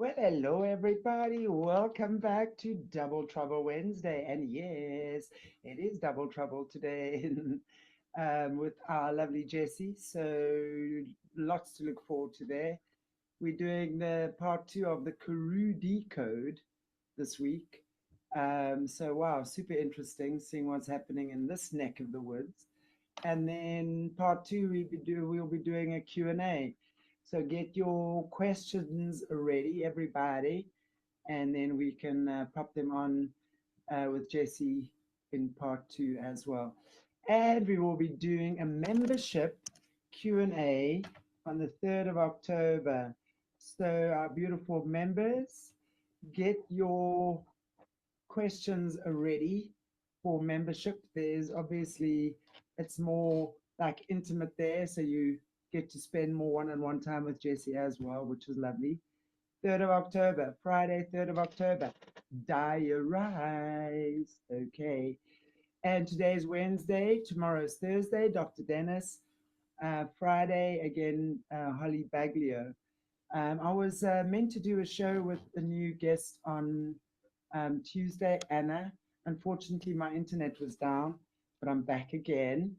Well, hello everybody. Welcome back to Double Trouble Wednesday. And yes, it is Double Trouble today with our lovely Jessie. So lots to look forward to there. We're doing the part two of the Karoo Decode this week. So wow, super interesting seeing what's happening in this neck of the woods. And then part two, we'll be doing a Q&A. So get your questions ready, everybody, and then we can pop them on with Jessie in part two as well. And we will be doing a membership Q&A on the 3rd of October. So our beautiful members, get your questions ready for membership. There's obviously, it's more like intimate there, so you get to spend more one-on-one time with Jessie as well, which is lovely. 3rd of October, Friday, 3rd of October. Diarize. Okay. And today's Wednesday, tomorrow's Thursday, Dr. Dennis. Friday, again, Holly Baglio. I was meant to do a show with a new guest on Tuesday, Anna. Unfortunately, my internet was down, but I'm back again.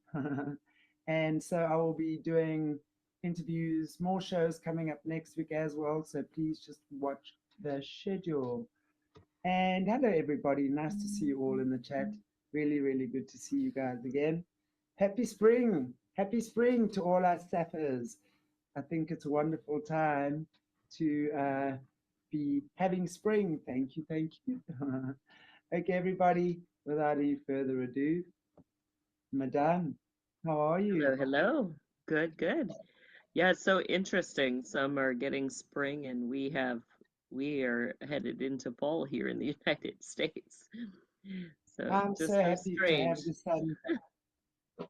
And so I will be doing interviews, more shows coming up next week as well. So please just watch the schedule. And hello, everybody. Nice to see you all in the chat. Really, really good to see you guys again. Happy spring. Happy spring to all our staffers. I think it's a wonderful time to be having spring. Thank you. Thank you. Okay, everybody, without any further ado, Madame, how are you? Hello, hello. Good, good. Yeah, it's so interesting. Some are getting spring and we are headed into fall here in the United States. So I'm so just so happy to have strange. the sun. I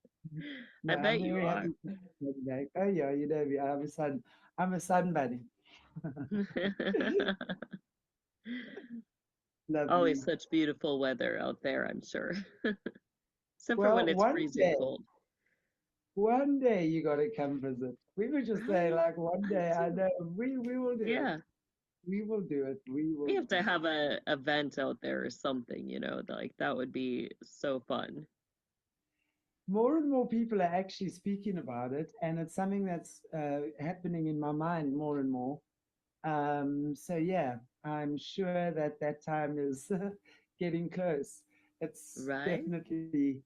No, I'm bet you very are. happy to have the sun back. Oh yeah, you know me. I'm a sun. I'm a sun bunny. Always Lovely. such beautiful weather out there, I'm sure. Except for when Well, it's freezing cold. one day you got to come visit. We were just saying Right? like one I day. I do. know we will do it. Yeah. We will do it. We will We have do to it. have a event out there or something, like that would be so fun. More and more people are actually speaking about it, and it's something that's happening in my mind more and more. So yeah, I'm sure that that time is getting close. It's Right? definitely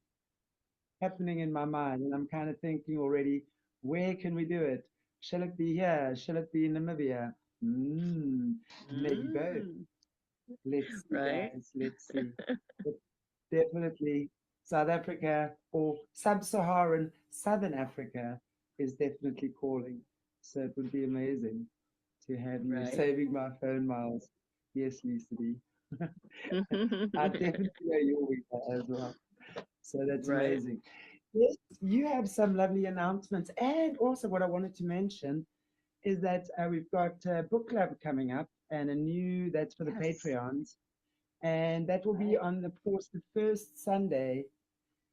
happening in my mind, and I'm kind of thinking already, where can we do it? Shall it be here? Shall it be in Namibia? Maybe both. Mm, Let's see, right? guys. Let's see. But definitely South Africa or sub-Saharan Southern Africa is definitely calling. So it would be amazing to have you Right. saving my phone miles. Yes, Lisa D. I definitely know your visa as well. So that's Right. amazing. Yes, you have some lovely announcements. And also, what I wanted to mention is that we've got a book club coming up and a new that's for the Yes. Patreons. And that will be Right. on the, of course, the first Sunday.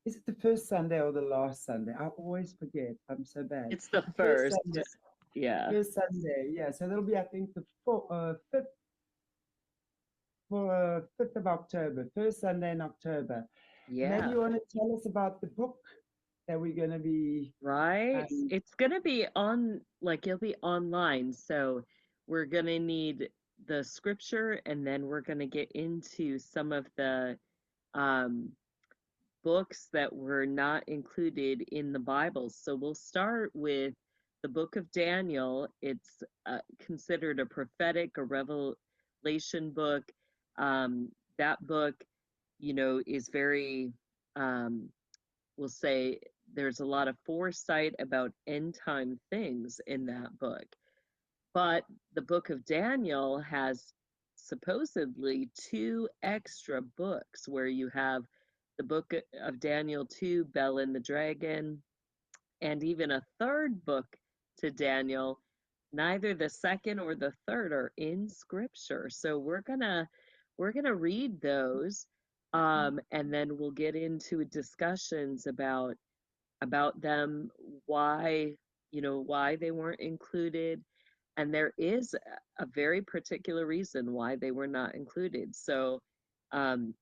Is it the first Sunday or the last Sunday? I always forget. I'm so bad. It's the The first first. Sunday. Yeah. First Sunday, yeah. So that'll be, I think, the fifth for 5th of October, first Sunday in October. Maybe Yeah. you want to tell us about the book that we're going to be. Right. Um, It's gonna be it'll be online. So we're gonna need the scripture and then we're gonna get into some of the um books that were not included in the Bible. So we'll start with the book of Daniel. It's considered a prophetic, a revelation book. That book, is very, um, we'll say, there's a lot of foresight about end time things in that book. But the book of Daniel has supposedly two extra books where you have the book of Daniel 2, Bel and the Dragon, and even a third book to Daniel. Neither the second or the third are in scripture. So we're gonna read those, and then we'll get into discussions about them, why they weren't included, and there is a very particular reason why they were not included. So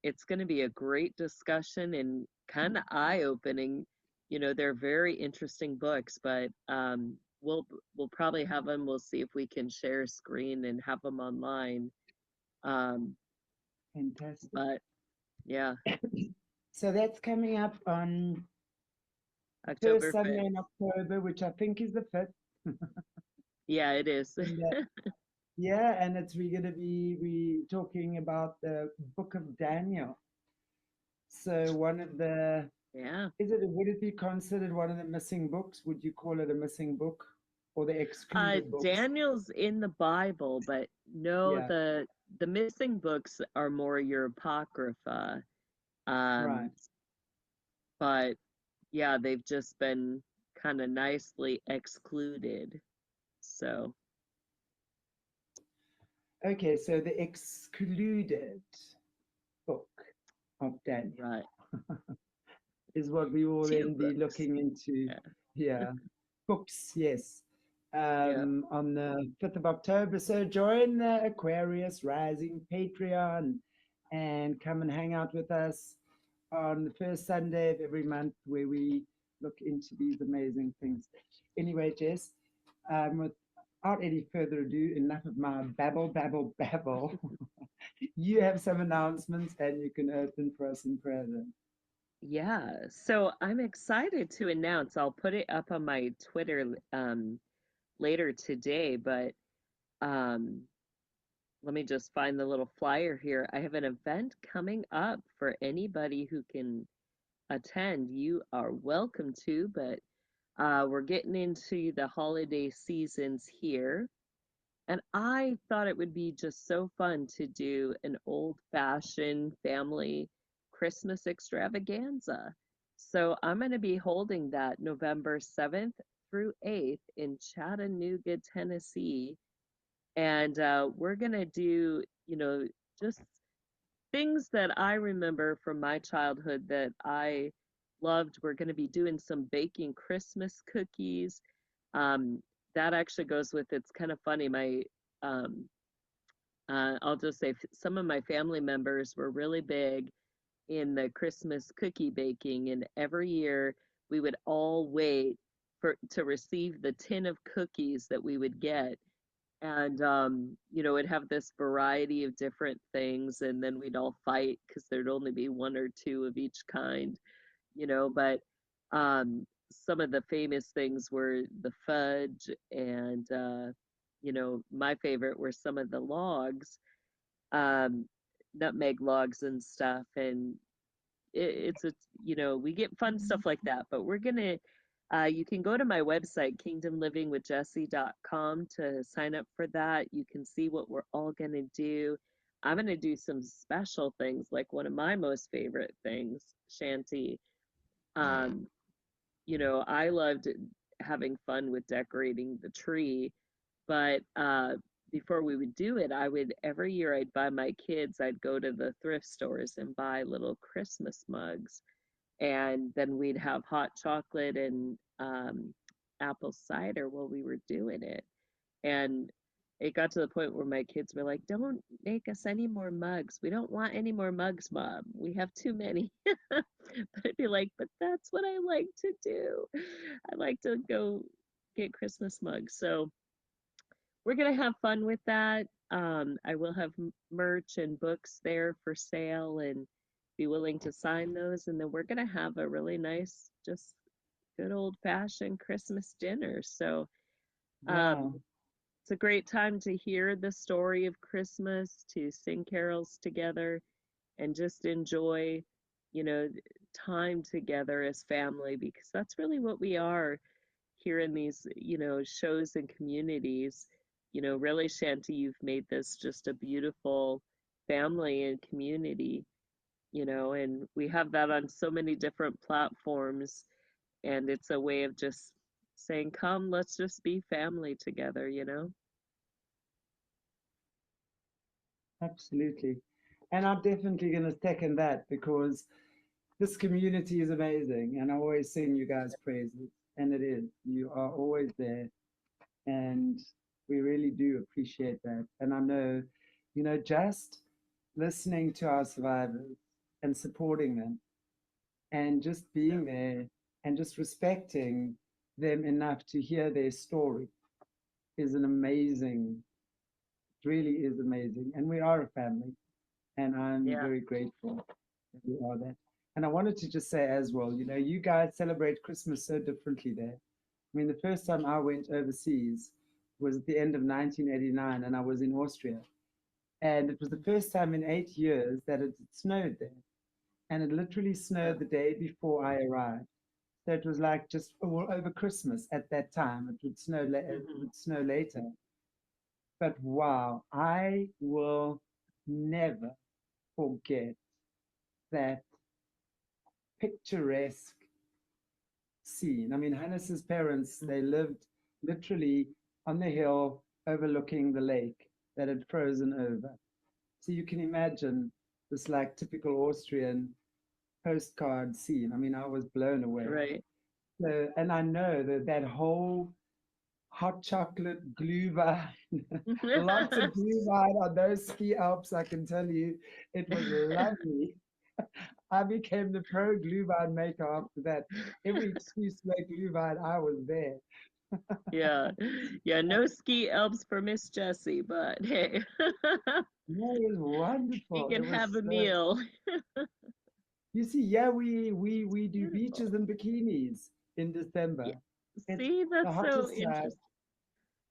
it's going to be a great discussion and kind of eye-opening. You know, they're very interesting books, but we'll probably have them. We'll see if we can share screen and have them online. Um, Fantastic. but yeah, So that's coming up on first October Sunday 5th. in October, which I think is the 5th. Yeah, it is. And yeah, and it's we're gonna be we talking about the book of Daniel. So one of the Yeah. would it be considered one of the missing books? Would you call it a missing book or the excluded books? Daniel's in the Bible, but no, Yeah, the missing books are more your apocrypha. right. Um, but yeah, they've just been kind of nicely excluded. So, Okay, so the excluded book of Daniel right. is what we will Two then be books. looking into. Yeah. Yeah, books, yes. Yeah. On the 5th of October. So join the Aquarius Rising Patreon and come and hang out with us on the first Sunday of every month where we look into these amazing things. Anyway, Jess, without any further ado, enough of my babble, babble, babble. You have some announcements and you can open for us in prayer then. Yeah. So I'm excited to announce, I'll put it up on my Twitter later today, but um let me just find the little flyer here. I have an event coming up for anybody who can attend. You are welcome to, but we're getting into the holiday seasons here. And I thought it would be just so fun to do an old-fashioned family Christmas extravaganza. So I'm going to be holding that November 7th through 8th in Chattanooga, Tennessee. And we're going to do, just things that I remember from my childhood that I loved. We're going to be doing some baking Christmas cookies. Um, that actually goes with it's kind of funny. Um, I'll just say some of my family members were really big in the Christmas cookie baking, and every year we would all wait for to receive the tin of cookies that we would get, and it'd have this variety of different things, and then we'd all fight because there'd only be one or two of each kind, but some of the famous things were the fudge, and my favorite were some of the logs, um, nutmeg logs and stuff, and it's a we get fun stuff like that, but we're gonna you can go to my website kingdomlivingwithjessie.com to sign up for that. You can see what we're all gonna do. I'm gonna do some special things, like one of my most favorite things, Shanti. um I loved having fun with decorating the tree, but before we would do it, I would every year I'd buy my kids, I'd go to the thrift stores and buy little Christmas mugs, and then we'd have hot chocolate and apple cider while we were doing it. And it got to the point where my kids were like, "Don't make us any more mugs. We don't want any more mugs, Mom. We have too many." But I'd be like, "But that's what I like to do. I like to go get Christmas mugs." So we're gonna have fun with that. I will have merch and books there for sale and be willing to sign those. And then we're gonna have a really nice, just good old fashioned Christmas dinner. So um, Wow. it's a great time to hear the story of Christmas, to sing carols together, and just enjoy, you know, time together as family, because that's really what we are here in these, shows and communities. Really, Shanti, you've made this just a beautiful family and community, and we have that on so many different platforms. And it's a way of just saying, come, let's just be family together. Absolutely. And I'm definitely going to second that because this community is amazing. And I always sing you guys' praises. And it is. You are always there. And We really do appreciate that. And I know, just listening to our survivors and supporting them and just being there and just respecting them enough to hear their story is an amazing, really is amazing. And we are a family, and I'm Yeah. very grateful that we are that. And I wanted to just say as well, you guys celebrate Christmas so differently there. I mean, the first time I went overseas was at the end of 1989, and I was in Austria. And it was the first time in 8 years that it snowed there. And it literally snowed the day before I arrived. So it was like just all over Christmas at that time. It would snow, it Hmm. would snow later. But wow, I will never forget that picturesque scene. I mean, Hannes's parents, they lived literally on the hill overlooking the lake that had frozen over. So you can imagine this like typical Austrian postcard scene. I mean, I was blown away. Right. So, and I know that that whole hot chocolate glühwein, lots of glühwein on those ski alps, I can tell you, it was lovely. I became the pro glühwein maker after that. Every excuse to make glühwein, I was there. Yeah. Yeah, no ski Alps for Miss Jessie, but hey, No, it was she wonderful. can It have was a so, meal. you see, yeah, we do Beautiful. beaches and bikinis in Yeah. December. It's See, the that's so hottest time. interesting.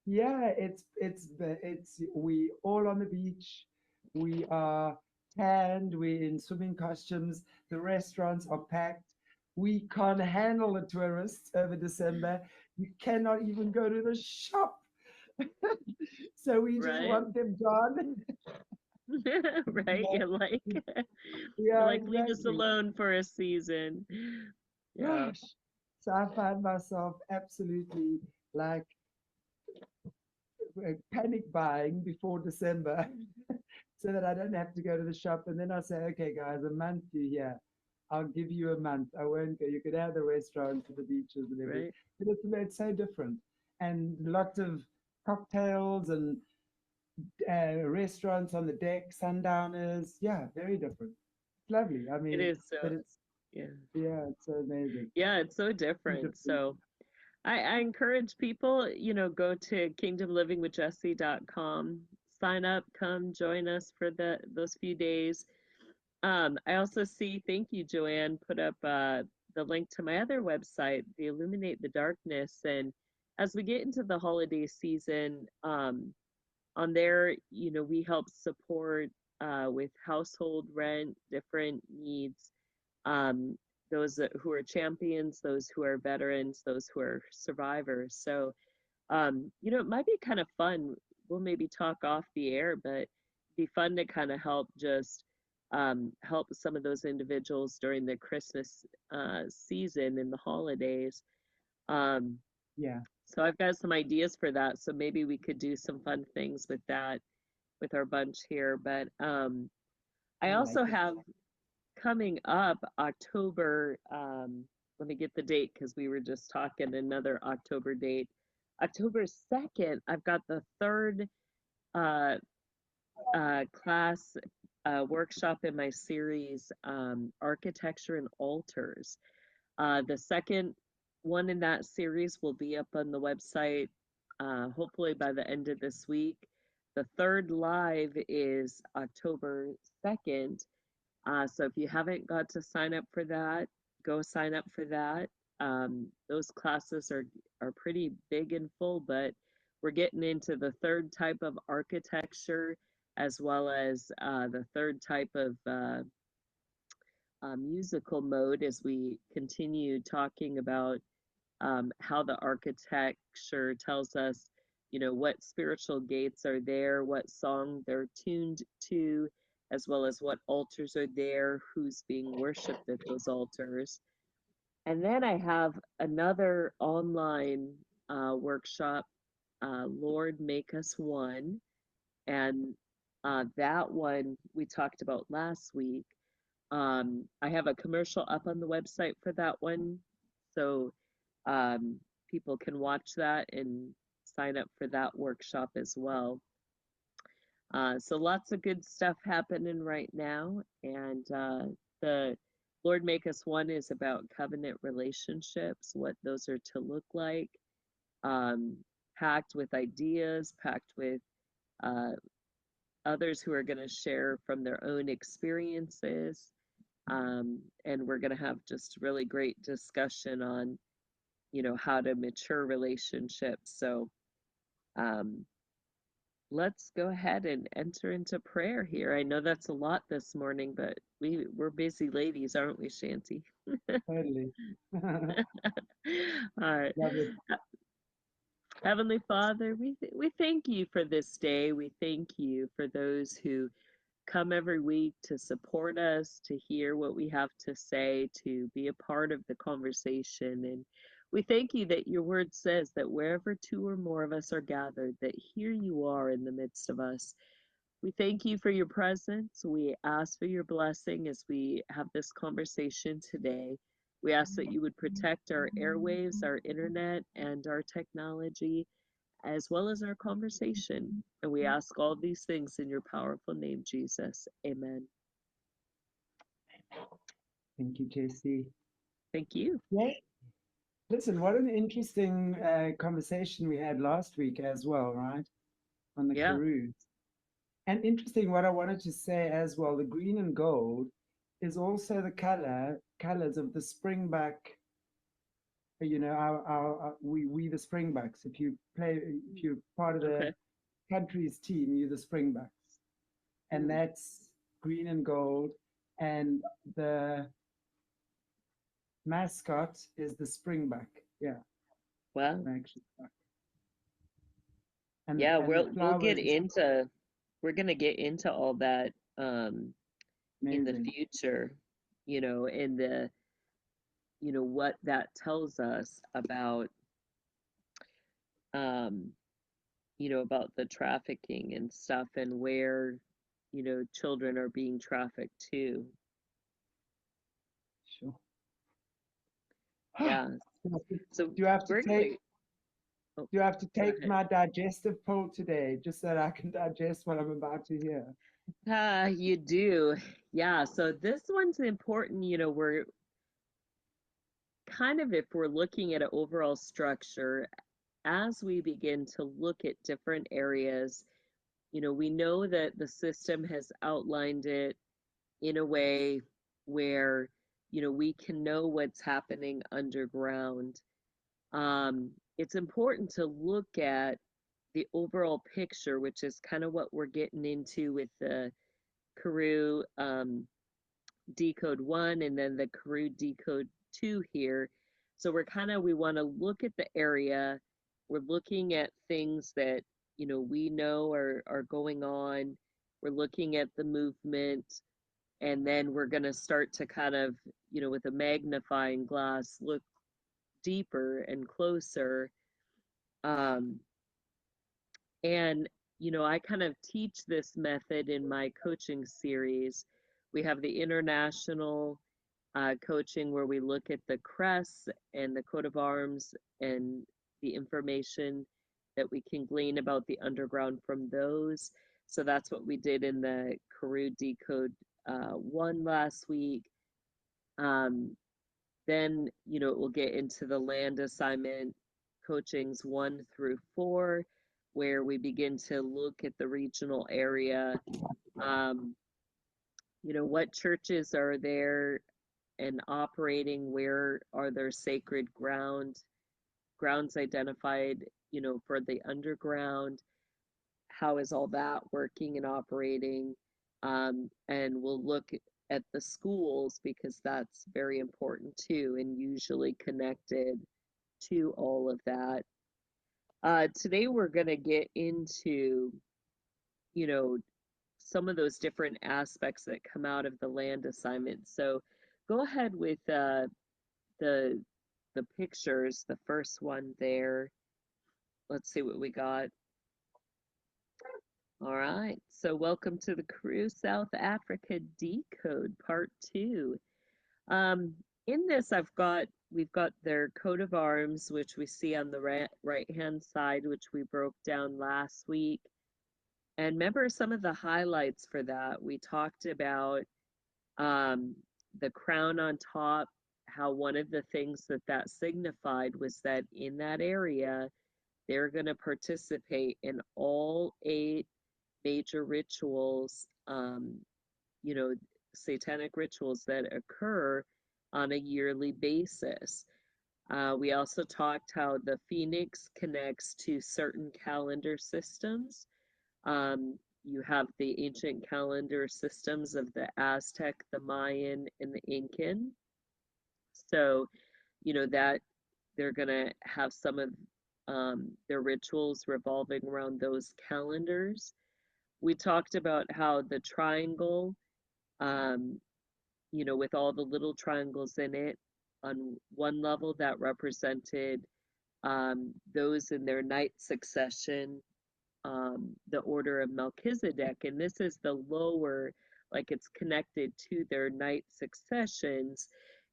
Yeah, it's we all on the beach. We are tanned. We're in swimming costumes. The restaurants are packed. We can't handle the tourists over December. You cannot even go to the shop. So we just Right? want them gone. Right? Yeah, You're yeah, like, leave us exactly. alone for a season. Yeah. Gosh. So I find myself absolutely like panic buying before December so that I don't have to go to the shop. And then I say, okay, guys, a month you here. I'll give you a month. I won't go. You could have the restaurants and the beaches and everything. Right? But it's so different. And lots of cocktails and restaurants on the deck, sundowners. Yeah, very different. It's lovely. I It mean, is so, but it's, yeah. yeah, it's so amazing. Yeah, it's so So different. different. So I encourage people, go to kingdomlivingwithjessie.com, sign up, come join us for those few days. I also see, thank you, Joanne, put up the link to my other website, the Illuminate the Darkness. And as we get into the holiday season, on there, we help support with household rent, different needs, um, those who are champions, those who are veterans, those who are survivors. So, it might be kind of fun. We'll maybe talk off the air, but it'd be fun to kind of help just help some of those individuals during the Christmas season and the holidays. Um, Yeah, so I've got some ideas for that. So maybe we could do some fun things with that with our bunch here. But I I also like it. have coming up October, let me get the date because we were just talking another October date. October 2nd, I've got the third uh, class workshop in my series, Architecture and Altars. The second one in that series will be up on the website hopefully by the end of this week. The third live is October 2nd. So if you haven't got to sign up for that, go sign up for that. Those classes are pretty big and full, but we're getting into the third type of architecture as well as the third type of musical mode as we continue talking about how the architecture tells us, what spiritual gates are there, what song they're tuned to, as well as what altars are there, who's being worshipped at those altars. And then I have another online workshop, Lord Make Us One. And that one we talked about last week. I have a commercial up on the website for that one. So um, people can watch that and sign up for that workshop as well. So lots of good stuff happening right now. And the Lord Make Us One is about covenant relationships, what those are to look like, um, packed with ideas, packed with uh, others who are going to share from their own experiences. And we're going to have just really great discussion on, how to mature relationships. So um, let's go ahead and enter into prayer here. I know that's a lot this morning, but we're busy ladies, aren't we, Shanti? Totally. Love All right. it. Heavenly Father, we thank you for this day. We thank you for those who come every week to support us, to hear what we have to say, to be a part of the conversation. And we thank you that your word says that wherever two or more of us are gathered, that here you are in the midst of us. We thank you for your presence. We ask for your blessing as we have this conversation today. We ask that you would protect our airwaves, our internet, and our technology, as well as our conversation. And we ask all these things in your powerful name, Jesus. Amen. Thank you, Jessie. Thank you. Yeah. Listen, what an interesting conversation we had last week as well, right? On the Yeah. Karoo. And interesting, what I wanted to say as well, the green and gold is also the colors of the springback. We the Springbucks. If you're part of the Okay. country's team, you're the Springbucks, and Mm. that's green and gold. And the mascot is the Springbuck. Yeah, Well, actually. And yeah, the we'll flowers get is into we're gonna get into all that in the amazing. future, and what that tells us um about the trafficking and stuff and where, children are being trafficked too. Sure. Yeah. Do So you have to we're gonna take oh, do you have to go take ahead. my digestive pill today just so that I can digest what I'm about to hear? You do. Yeah, so this one's important, we're kind of if we're looking at an overall structure, as we begin to look at different areas, we know that the system has outlined it in a way where, we can know what's happening underground. It's important to look at the overall picture, which is kind of what we're getting into with the Karoo Decode 1 and then the Karoo Decode 2 here. So we want to look at the area. We're looking at things that, we know are going on. We're looking at the movement. And then we're going to start to kind of, with a magnifying glass, look deeper and closer. Um, And, I kind of teach this method in my coaching series. We have the international coaching where we look at the crests and the coat of arms and the information that we can glean about the underground from those. So that's what we did in the Karoo Decode 1 last week. Um, then, we'll get into the land assignment coachings 1 through 4, where we begin to look at the regional area. Um, what churches are there and operating? Where are there sacred grounds identified, for the underground? How is all that working and operating? And we'll look at the schools because that's very important too, and usually connected to all of that. Today we're going to get into, you know, some of those different aspects that come out of the land assignment. So go ahead with the the pictures. The first one there. Let's see what we got. All right. So welcome to the Karoo South Africa Decode Part 2. Um, in this, we've got their coat of arms, which we see on the right hand side, which we broke down last week. And remember some of the highlights for that. We talked about um, the crown on top, how one of the things that that signified was that in that area, they're going to participate in all 8 major rituals, you know, satanic rituals that occur on a yearly basis. We also talked how the phoenix connects to certain calendar systems. You have the ancient calendar systems of the Aztec, the Mayan, and the Incan. So, that they're going to have some of their rituals revolving around those calendars. We talked about how the triangle, um, with all the little triangles in it, on one level that represented those in their night succession, the order of Melchizedek, and this is the lower, like it's connected to their night successions.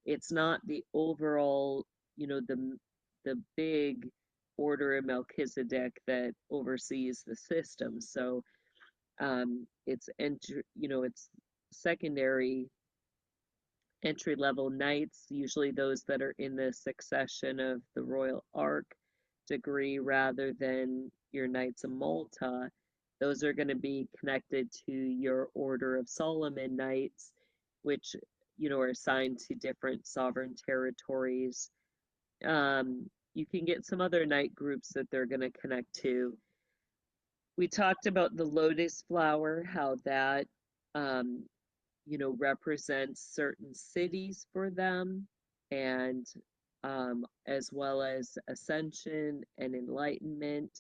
It's not the overall, the big order of Melchizedek that oversees the system. So it's secondary entry level knights, usually those that are in the succession of the Royal Ark degree rather than your Knights of Malta. Those are going to be connected to your Order of Solomon Knights, which, are assigned to different sovereign territories. You can get some other knight groups that they're going to connect to. We talked about the lotus flower, how that um, represents certain cities for them, and as well as ascension and enlightenment.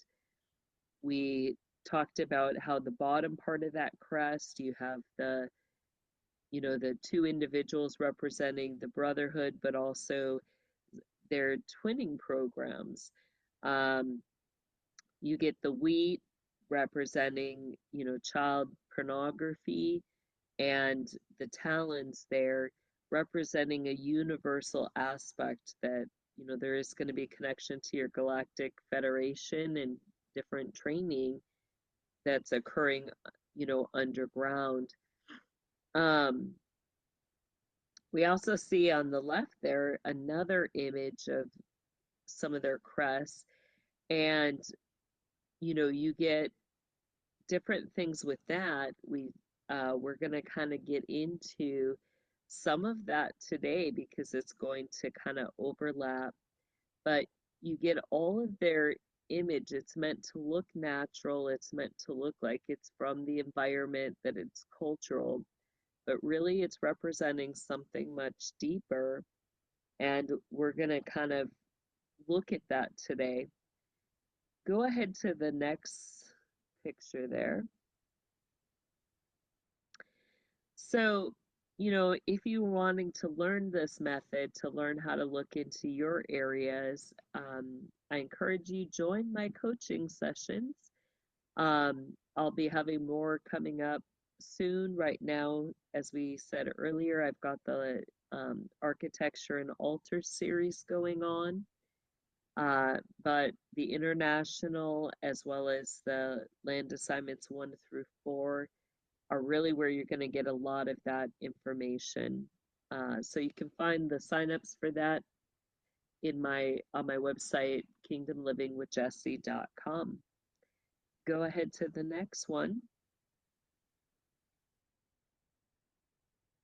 We talked about how the bottom part of that crest, you have the 2 individuals representing the brotherhood, but also their twinning programs. Um, you get the wheat representing, child pornography, and the talons there representing a universal aspect that there is going to be connection to your galactic federation and different training that's occurring underground. um we also see on the left there another image of some of their crests, and you get different things with that. We're going to kind of get into some of that today because it's going to kind of overlap, but you get all of their image. It's meant to look natural, it's meant to look like it's from the environment, that it's cultural, but really it's representing something much deeper, and we're going to kind of look at that today. Go ahead to the next picture there. So, if you're wanting to learn this method, to learn how to look into your areas, I encourage you join my coaching sessions. I'll be having more coming up soon. Right now, as we said earlier, I've got the architecture and altar series going on. But the international, as well as the land assignments 1 through 4, are really where you're going to get a lot of that information. So you can find the signups for that on my website, kingdomlivingwithjessie.com. Go ahead to the next one.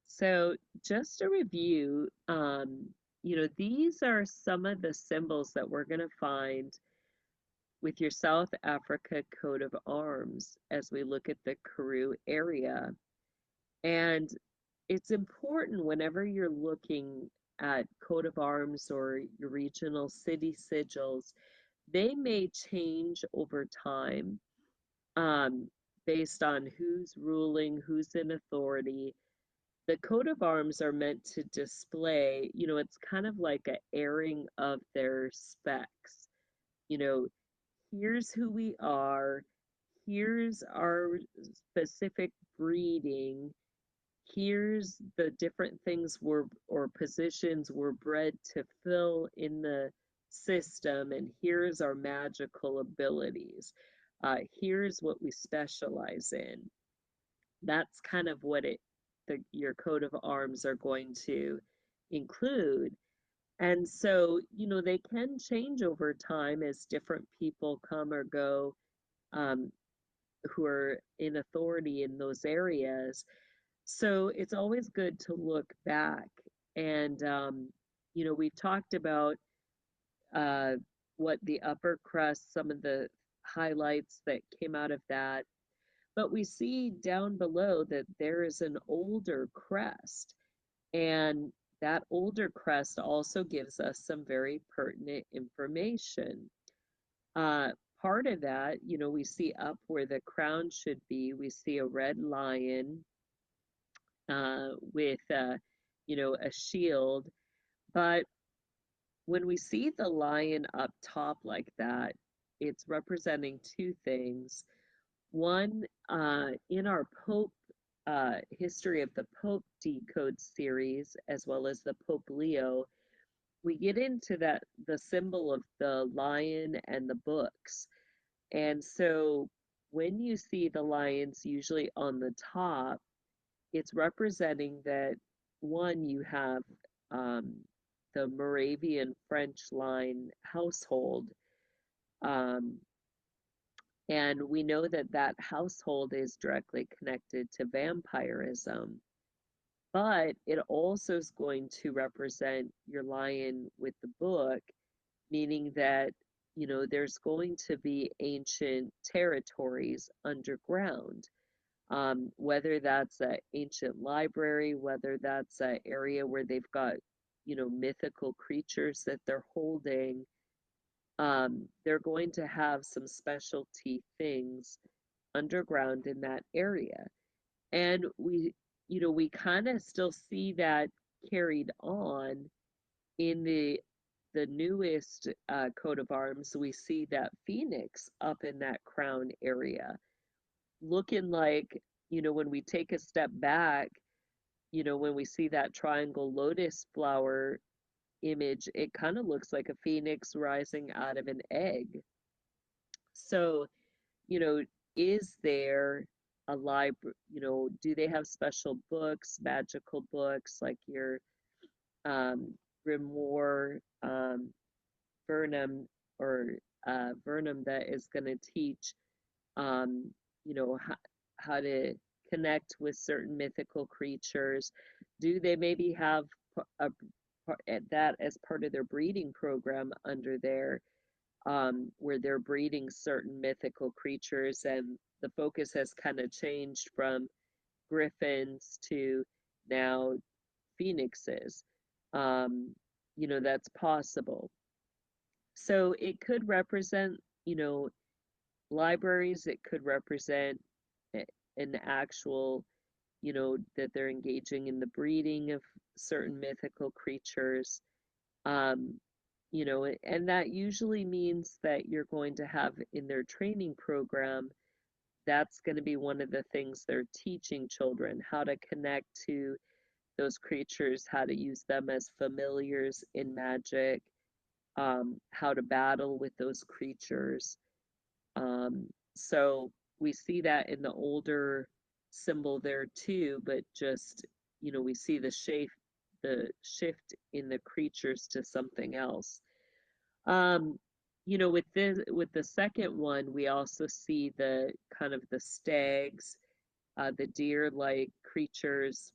So just a review, these are some of the symbols that we're going to find with your South Africa coat of arms as we look at the Karoo area. And it's important whenever you're looking at coat of arms or your regional city sigils, they may change over time, um, based on who's ruling, who's in authority. The coat of arms are meant to display, it's kind of like a airing of their specs. You know, here's who we are, here's our specific breeding, here's the different things we're or positions we're bred to fill in the system, and here's our magical abilities. Here's what we specialize in. That's kind of what your coat of arms are going to include. And so, they can change over time as different people come or go, um, who are in authority in those areas. So it's always good to look back. And, we've talked about uh, what the upper crust, some of the highlights that came out of that. But we see down below that there is an older crest. And that older crest also gives us some very pertinent information. Uh, Part of that, we see up where the crown should be, we see a red lion with, a shield. But when we see the lion up top like that, it's representing two things. One, in our Pope History of the Pope Decode series, as well as the Pope Leo, we get into the symbol of the lion and the books. And so when you see the lions usually on the top, it's representing that one, you have um, the Moravian French line household. Um, and we know that that household is directly connected to vampirism, but it also is going to represent your lion with the book, meaning that, there's going to be ancient territories underground. Whether that's an ancient library, whether that's an area where they've got, mythical creatures that they're holding, they're going to have some specialty things underground in that area. And we kind of still see that carried on in the newest coat of arms. We see that phoenix up in that crown area, looking like, when we take a step back, when we see that triangle lotus flower image, it kind of looks like a phoenix rising out of an egg. So, you know, is there a library, do they have special books, magical books like your um, Grimoire, Vernum, or Vernum, that is going to teach, um, how to connect with certain mythical creatures? Do they maybe have that as part of their breeding program under there, where they're breeding certain mythical creatures, and the focus has kind of changed from griffins to now phoenixes? Um, that's possible. So it could represent, libraries, it could represent an actual, that they're engaging in the breeding of certain mythical creatures. Um, and that usually means that you're going to have in their training program, that's going to be one of the things they're teaching children, how to connect to those creatures, how to use them as familiars in magic, how to battle with those creatures. So we see that in the older symbol there too, but just, we see the shift in the creatures to something else. Um, with the second one, we also see the kind of the stags, the deer-like creatures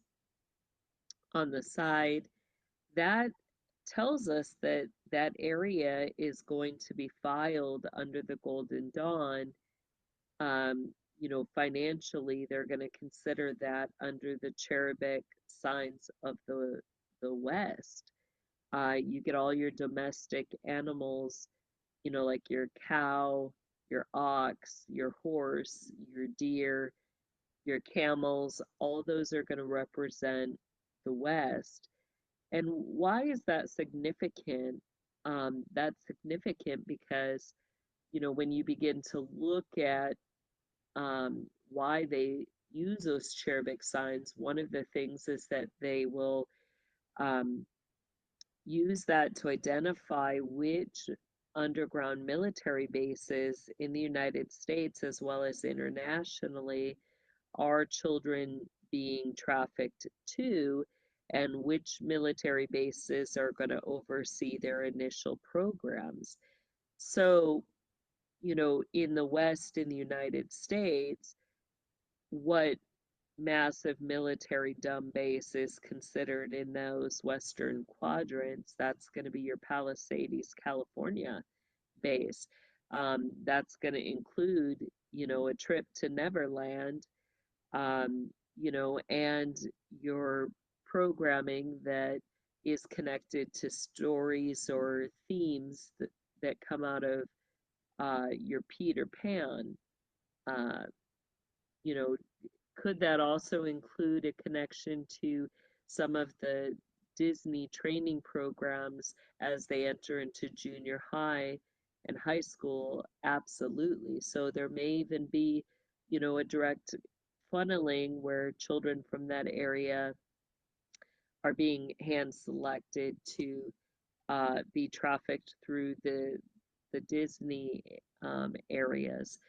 on the side. That tells us that that area is going to be filed under the Golden Dawn. Financially, they're going to consider that under the cherubic signs of the West. You get all your domestic animals, like your cow, your ox, your horse, your deer, your camels. All those are going to represent the West. And why is that significant? That's significant because, when you begin to look at why they use those cherubic signs, one of the things is that they will um, use that to identify which underground military bases in the United States as well as internationally are children being trafficked to, and which military bases are going to oversee their initial programs. So, in the West, in the United States, what massive military dumb base is considered in those Western quadrants? That's going to be your Palisades, California base. That's going to include, a trip to Neverland, and your programming that is connected to stories or themes that come out of your Peter Pan. Uh, you know, could that also include a connection to some of the Disney training programs as they enter into junior high and high school? Absolutely. So there may even be, a direct funneling where children from that area are being hand selected to be trafficked through the Disney areas,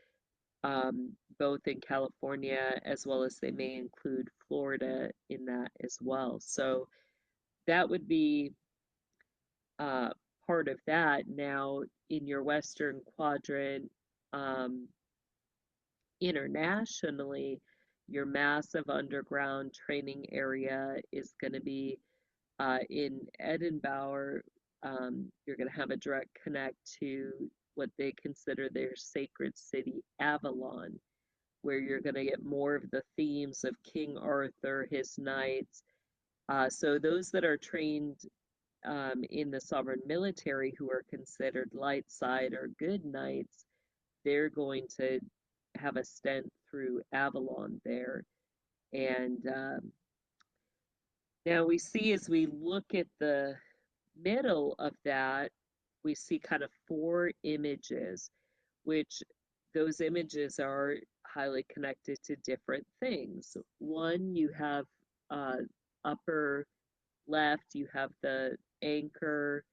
both in California as well as they may include Florida in that as well. So that would be uh, part of that. Now, in your Western quadrant, um, internationally, your massive underground training area is going to be in Edinburgh. You're going to have a direct connect to what they consider their sacred city, Avalon, where you're going to get more of the themes of King Arthur, his knights. So those that are trained in the sovereign military who are considered light side or good knights, they're going to have a stint through Avalon there. And now we see as we look at the middle of that, we see kind of four images, which those images are highly connected to different things. One, you have upper left, you have the anchor,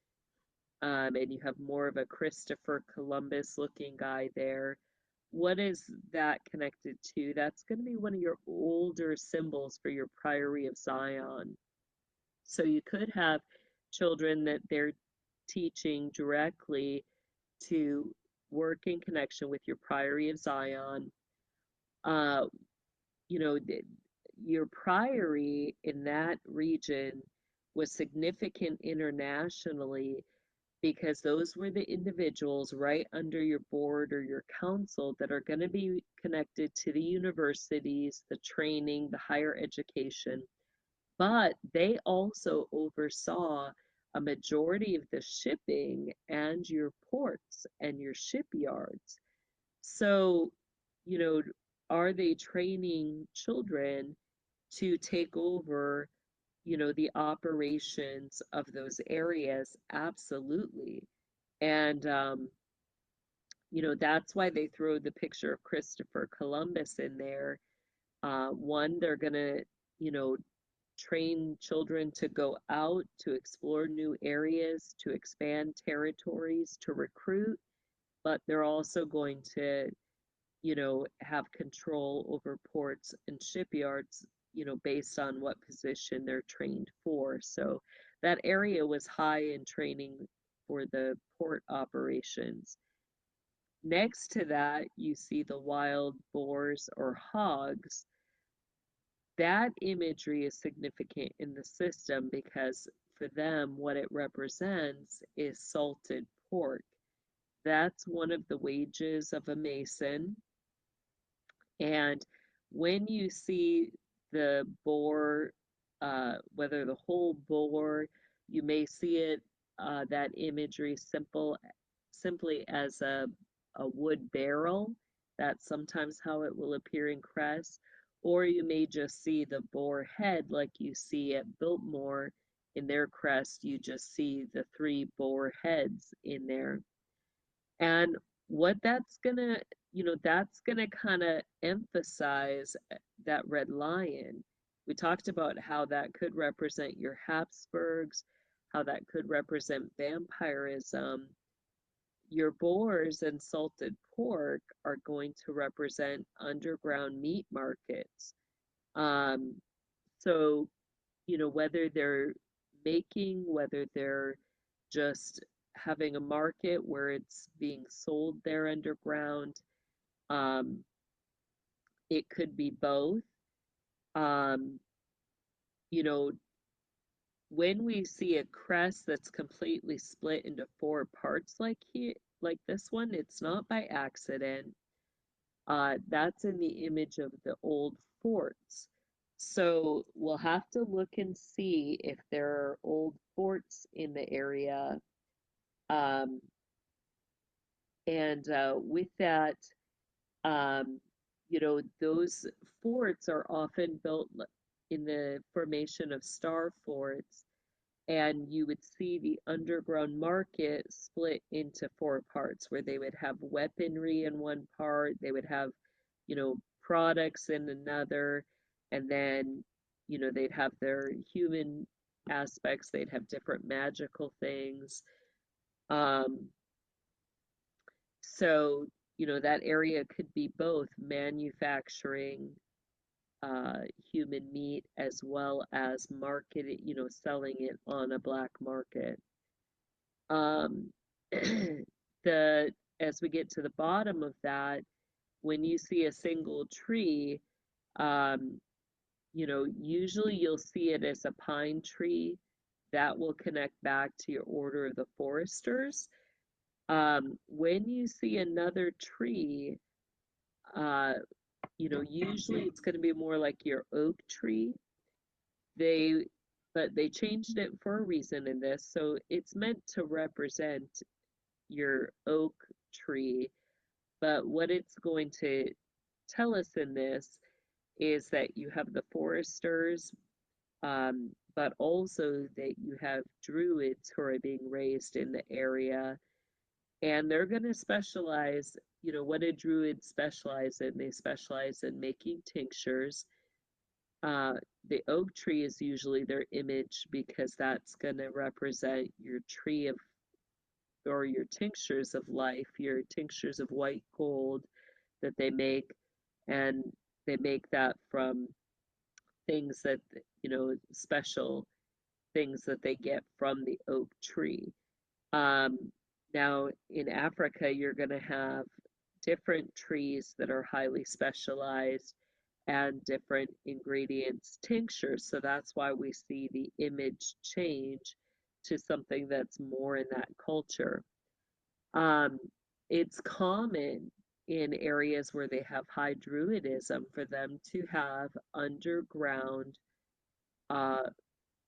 and you have more of a Christopher Columbus looking guy there. What is that connected to? That's going to be one of your older symbols for your Priory of Zion. So you could have children that they're teaching directly to work in connection with your Priory of Zion. Uh, you know, your priory in that region was significant internationally because those were the individuals right under your board or your council that are going to be connected to the universities, the training, the higher education. But they also oversaw a majority of the shipping and your ports and your shipyards. So, you know, are they training children to take over, the operations of those areas? Absolutely. And, that's why they throw the picture of Christopher Columbus in there. One, they're going to, you know, train children to go out to explore new areas, to expand territories, to recruit, but they're also going to, have control over ports and shipyards, based on what position they're trained for. So that area was high in training for the port operations. Next to that, you see the wild boars or hogs. That imagery is significant in the system because for them, what it represents is salted pork. That's one of the wages of a mason. And when you see the boar, whether the whole boar, you may see it, that imagery simply as a wood barrel. That's sometimes how it will appear in crests. Or you may just see the boar head like you see at Biltmore in their crest. You just see the three boar heads in there. And what that's gonna kind of emphasize that red lion. We talked about how that could represent your Habsburgs, how that could represent vampirism. Your boars and salted pork are going to represent underground meat markets. Um, so, whether they're whether they're just having a market where it's being sold there underground, um, it could be both. Um, you know, when we see a crest that's completely split into four parts like this one, it's not by accident. That's in the image of the old forts. So we'll have to look and see if there are old forts in the area. Um, and with that, um, those forts are often built in the formation of star forts, and you would see the underground market split into four parts where they would have weaponry in one part, they would have, products in another, and then, they'd have their human aspects, they'd have different magical things. Um, so, that area could be both manufacturing human meat as well as marketing, selling it on a black market. Um, the as we get to the bottom of that, when you see a single tree, um, usually you'll see it as a pine tree. That will connect back to your Order of the Foresters. When you see another tree, uh, usually it's going to be more like your oak tree. They, but they changed it for a reason in this, so it's meant to represent your oak tree. But what it's going to tell us in this is that you have the foresters, but also that you have druids who are being raised in the area, and they're going to specialize. What do druids specialize in? They specialize in making tinctures. Uh, the oak tree is usually their image because that's going to represent your tree of, or your tinctures of life, your tinctures of white gold that they make, and they make that from things that, special things that they get from the oak tree. Um, Now, in Africa, you're going to have different trees that are highly specialized and different ingredients tinctures. So that's why we see the image change to something that's more in that culture. Um, it's common in areas where they have high druidism for them to have underground uh,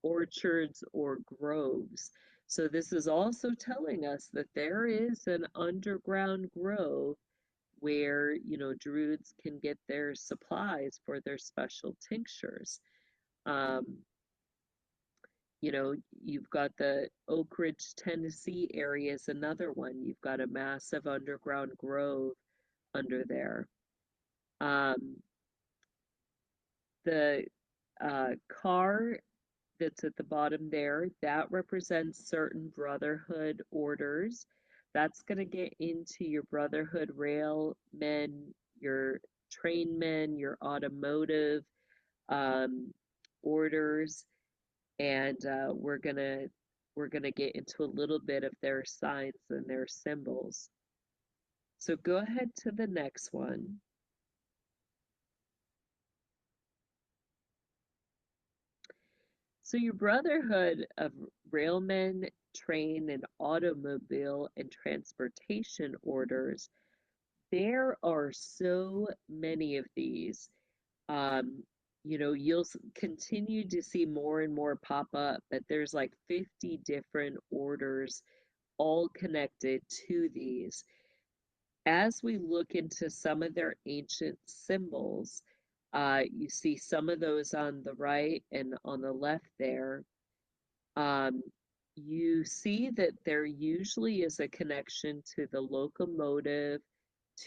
orchards or groves. So this is also telling us that there is an underground grove where, druids can get their supplies for their special tinctures. Um, you've got the Oak Ridge, Tennessee area is another one. You've got a massive underground grove under there. Um, the car that's at the bottom there, that represents certain brotherhood orders. That's going to get into your brotherhood railmen, your trainmen, your automotive um, orders, and we're gonna get into a little bit of their signs and their symbols. So go ahead to the next one. So your brotherhood of railmen, train, and automobile and transportation orders, there are so many of these. Um, you'll continue to see more and more pop up, but there's like 50 different orders all connected to these. As we look into some of their ancient symbols, you see some of those on the right and on the left there. Um, you see that there usually is a connection to the locomotive,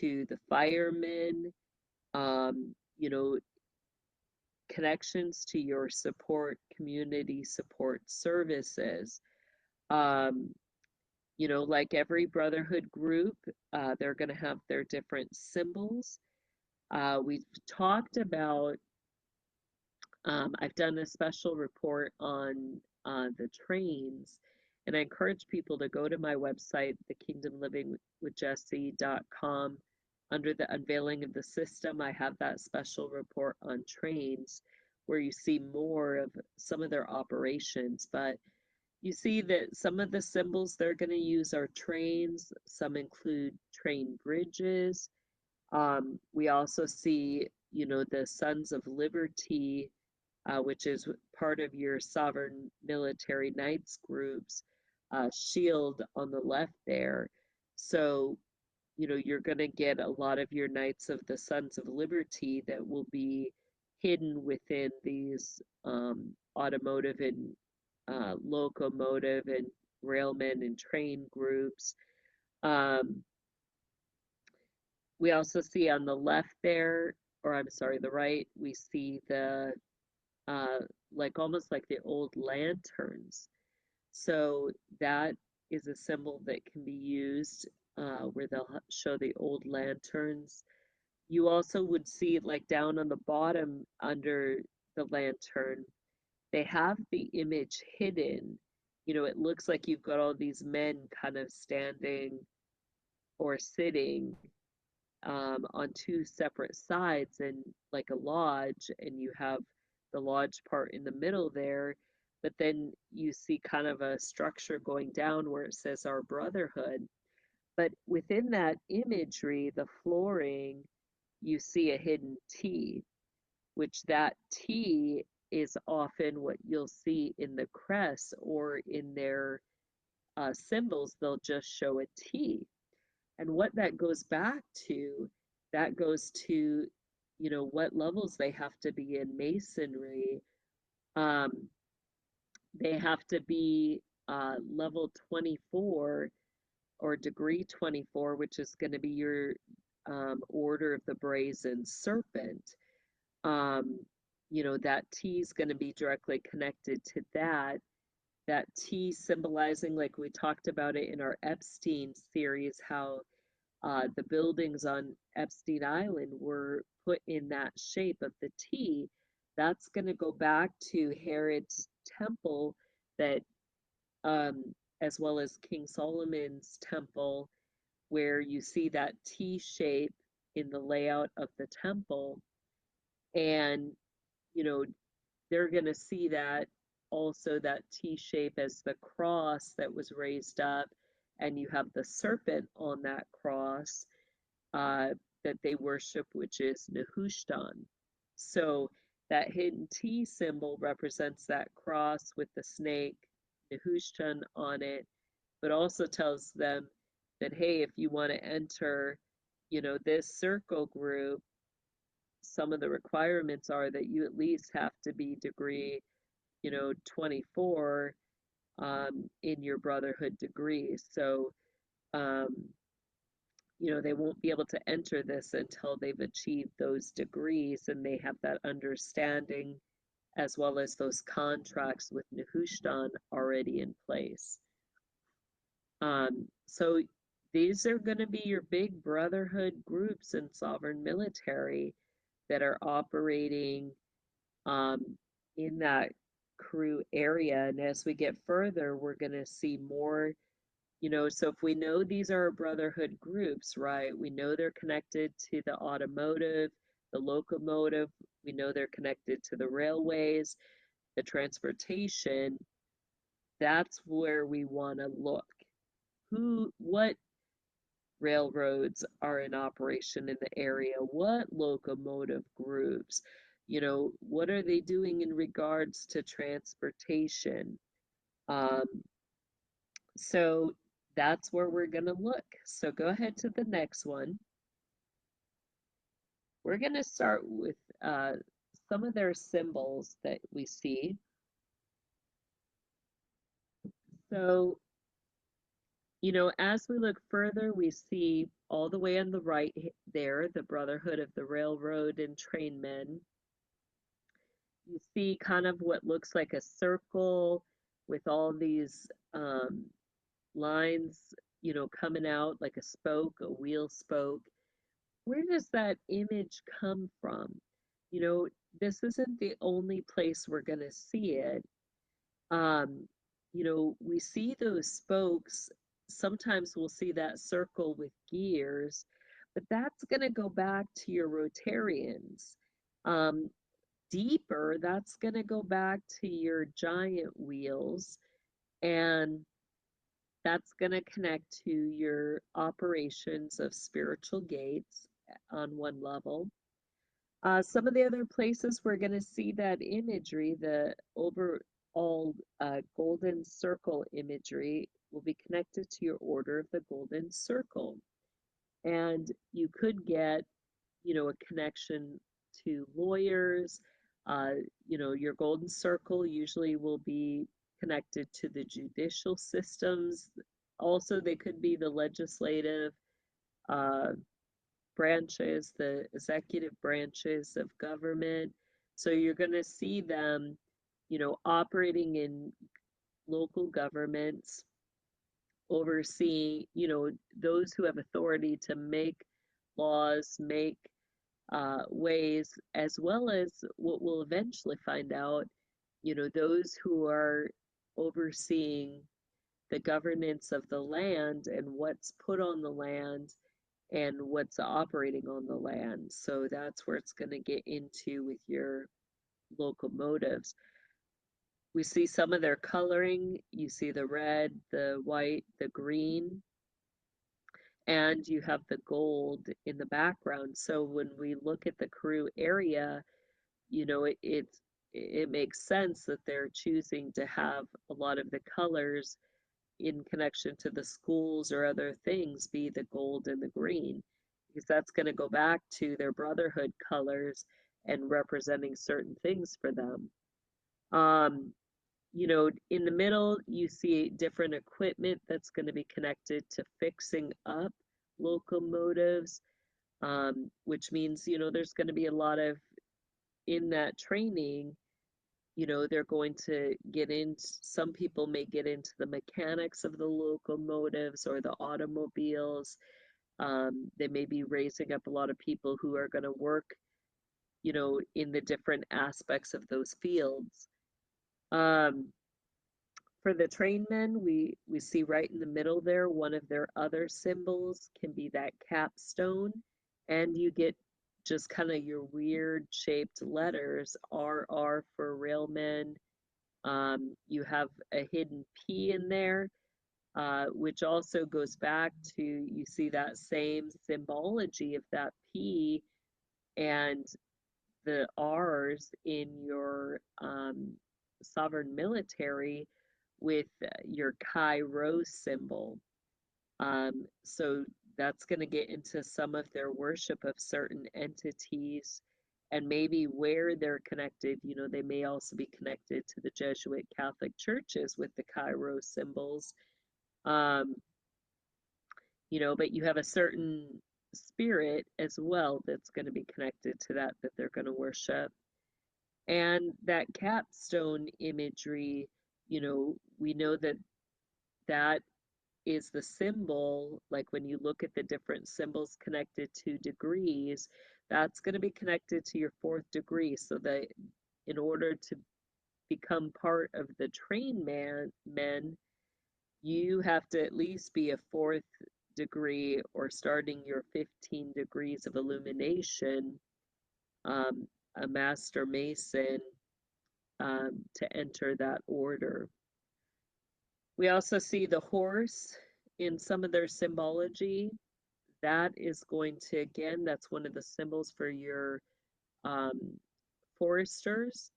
to the firemen. Um, you know, connections to your support, community support services. Um, like every brotherhood group, they're going to have their different symbols. We've talked about, I've done a special report on the trains, and I encourage people to go to my website, thekingdomlivingwithjessie.com. Under the unveiling of the system, I have that special report on trains where you see more of some of their operations. But you see that some of the symbols they're going to use are trains, some include train bridges. We also see, the Sons of Liberty, which is part of your Sovereign Military Knights groups, shield on the left there. So, you're going to get a lot of your Knights of the Sons of Liberty that will be hidden within these automotive and locomotive and railmen and train groups. Um, we also see on the left there, or I'm sorry, the right, we see the uh, like almost like the old lanterns. So that is a symbol that can be used where they'll show the old lanterns. You also would see like down on the bottom under the lantern, they have the image hidden. It looks like you've got all these men kind of standing or sitting on two separate sides and like a lodge, and you have the lodge part in the middle there, but then you see kind of a structure going down where it says our brotherhood. But within that imagery, the flooring, you see a hidden T, which that T is often what you'll see in the crest or in their symbols, they'll just show a T. And what that goes back to, that goes to, what levels they have to be in masonry. Um, they have to be level 24 or degree 24, which is going to be your Order of the Brazen Serpent. Um, that T is going to be directly connected to that. That T symbolizing, like we talked about it in our Epstein series, how the buildings on Epstein Island were put in that shape of the T. That's going to go back to Herod's temple, that, um, as well as King Solomon's temple, where you see that T shape in the layout of the temple. And, you know, they're going to see that also, that T shape as the cross that was raised up, and you have the serpent on that cross uh, that they worship, which is Nehushtan. So that hidden T symbol represents that cross with the snake, Nehushtan, on it, but also tells them that, hey, if you want to enter, this circle group, some of the requirements are that you at least have to be degree, 24 in your brotherhood degree. So, um, they won't be able to enter this until they've achieved those degrees and they have that understanding as well as those contracts with Nehushtan already in place. So these are going to be your big brotherhood groups and sovereign military that are operating um, in that Karoo area. And as we get further, we're going to see more. So if we know these are brotherhood groups, right? We know they're connected to the automotive, the locomotive. We know they're connected to the railways, the transportation. That's where we want to look. What railroads are in operation in the area? What locomotive groups? What are they doing in regards to transportation? Um, so that's where we're going to look. So go ahead to the next one. We're going to start with some of their symbols that we see. So, as we look further, we see all the way on the right there, the Brotherhood of the Railroad and Trainmen. You see kind of what looks like a circle with all these lines, coming out like a spoke, a wheel spoke. Where does that image come from? You know, this isn't the only place we're going to see it. Um, we see those spokes. Sometimes we'll see that circle with gears, but that's going to go back to your Rotarians. Um, Deeper, that's going to go back to your giant wheels, and that's going to connect to your operations of spiritual gates on one level. Some of the other places we're going to see that imagery, the overall golden circle imagery, will be connected to your order of the golden circle. And you could get, a connection to lawyers. Your golden circle usually will be connected to the judicial systems. Also, they could be the legislative uh, branches, the executive branches of government. So you're going to see them, operating in local governments, overseeing, those who have authority to make laws, make ways, as well as what we'll eventually find out, those who are overseeing the governance of the land and what's put on the land and what's operating on the land. So that's where it's going to get into with your locomotives. We see some of their coloring. You see the red, the white, the green, and you have the gold in the background. So when we look at the Karoo area, it makes sense that they're choosing to have a lot of the colors in connection to the schools or other things be the gold and the green, because that's going to go back to their brotherhood colors and representing certain things for them. Um, in the middle, you see different equipment that's going to be connected to fixing up locomotives, which means, there's going to be a lot of in that training. They're going to get in, some people may get into the mechanics of the locomotives or the automobiles. They may be raising up a lot of people who are going to work, in the different aspects of those fields. Um, for the trainmen, we see right in the middle there, one of their other symbols can be that capstone, and you get just kind of your weird shaped letters, RR for railmen. You have a hidden P in there, which also goes back to, you see that same symbology of that P and the R's in your sovereign military with your Karoo symbol. So that's going to get into some of their worship of certain entities and maybe where they're connected. They may also be connected to the Jesuit Catholic churches with the Karoo symbols. Um, but you have a certain spirit as well that's going to be connected to that they're going to worship. And that capstone imagery, we know that that is the symbol, like when you look at the different symbols connected to degrees, that's going to be connected to your fourth degree. So that in order to become part of the men, you have to at least be a fourth degree or starting your 15 degrees of illumination, a master mason, to enter that order. We also see the horse in some of their symbology. That is going to, again, that's one of the symbols for your um, foresters.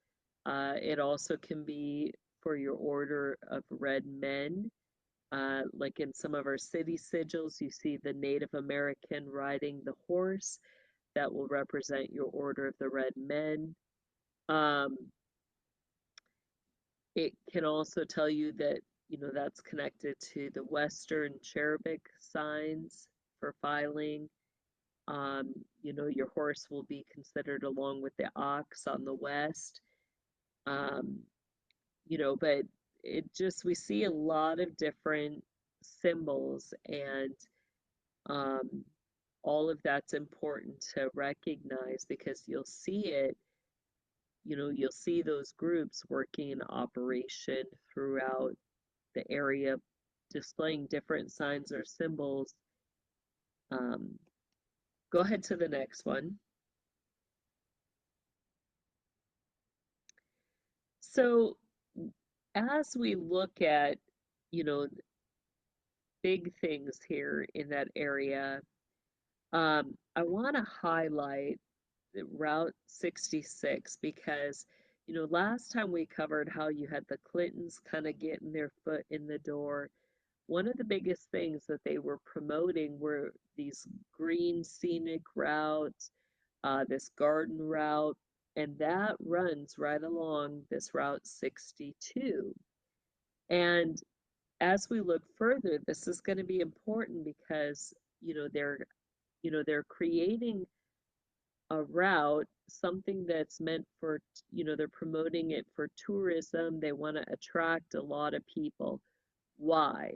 It also can be for your order of red men. Like in some of our city sigils, you see the Native American riding the horse. That will represent your order of the red men. Um, it can also tell you that, that's connected to the Western cherubic signs for filing. Your horse will be considered along with the ox on the west. Um, but it just, we see a lot of different symbols, and um, all of that's important to recognize because you'll see those groups working in operation throughout the area, displaying different signs or symbols. Um, Go ahead to the next one. So, as we look at, you know, big things here in that area, I want to highlight the Route 66 because, last time we covered how you had the Clintons kind of getting their foot in the door. One of the biggest things that they were promoting were these green scenic routes, this garden route, and that runs right along this Route 62. And as we look further, this is going to be important because, they're creating a route, something that's meant for, they're promoting it for tourism. They want to attract a lot of people. Why?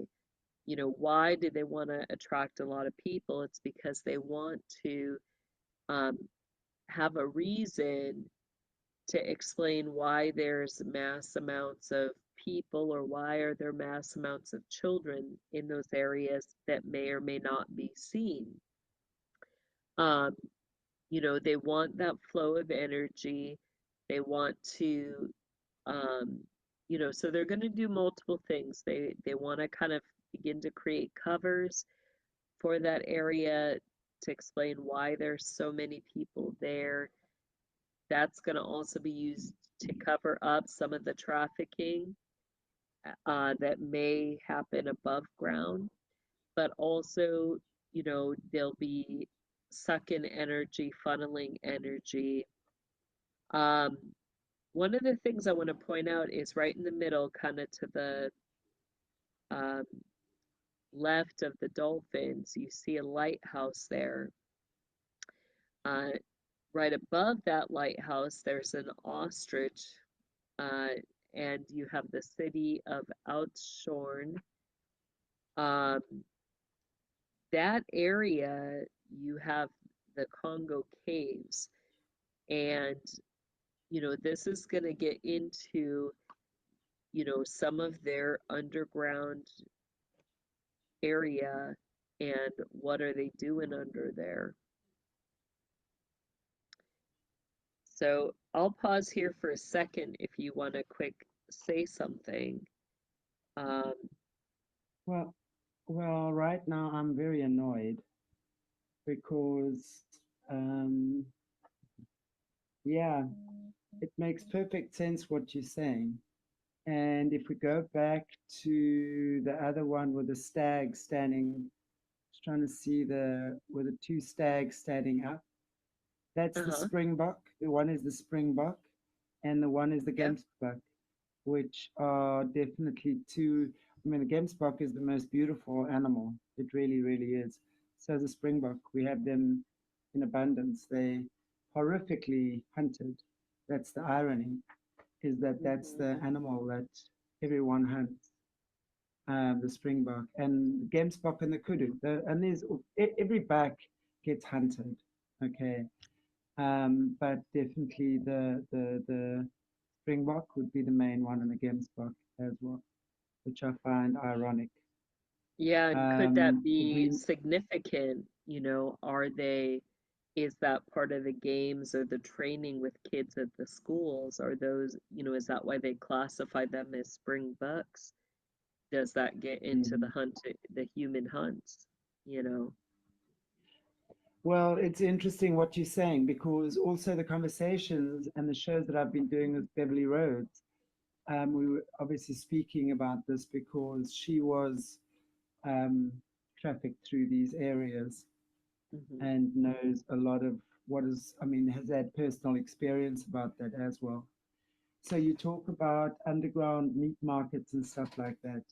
Why do they want to attract a lot of people? It's because they want to um, have a reason to explain why there's mass amounts of people, or why are there mass amounts of children in those areas that may or may not be seen. Um, they want that flow of energy. They want to, um, so they're going to do multiple things. They want to kind of begin to create covers for that area to explain why there's so many people there. That's going to also be used to cover up some of the trafficking that may happen above ground, but also, they'll be sucking energy, funneling energy. Um, One of the things I want to point out is right in the middle, kind of to the um, left of the dolphins, you see a lighthouse there. Uh, right above that lighthouse, there's an ostrich, uh, and you have the city of Outshorn. Um, that area, you have the Congo caves, and this is going to get into some of their underground area and what are they doing under there. So I'll pause here for a second if you want to quick say something. Um, Well, well, right now I'm very annoyed because, um, yeah, it makes perfect sense what you're saying. And if we go back to the other one with the stag standing, just trying to see with the two stags standing up, that's the uh-huh. springbok. The one is the springbok, and the one is the Yep. gemsbok, which are definitely two. I mean, the gemsbok is the most beautiful animal. It really, really is. So the springbok, we have them in abundance. They horrifically hunted. That's the irony, is that that's Hmm. the animal that everyone hunts, the springbok and the gemsbok and the kudu. And there's every back gets hunted. Okay, but definitely the springbok would be the main one, and the gemsbok as well, which I find ironic. Yeah, and could that be We significant? Is that part of the games or the training with kids at the schools? Are those, is that why they classify them as spring bucks? Does that get into mm, the human hunts? You know? well, it's interesting what you're saying because also the conversations and the shows that I've been doing with Beverly Rhodes, we were obviously speaking about this because she was um, trafficked through these areas Hmm. and knows a lot of what is, I mean, has had personal experience about that as well. So you talk about underground meat markets and stuff like that.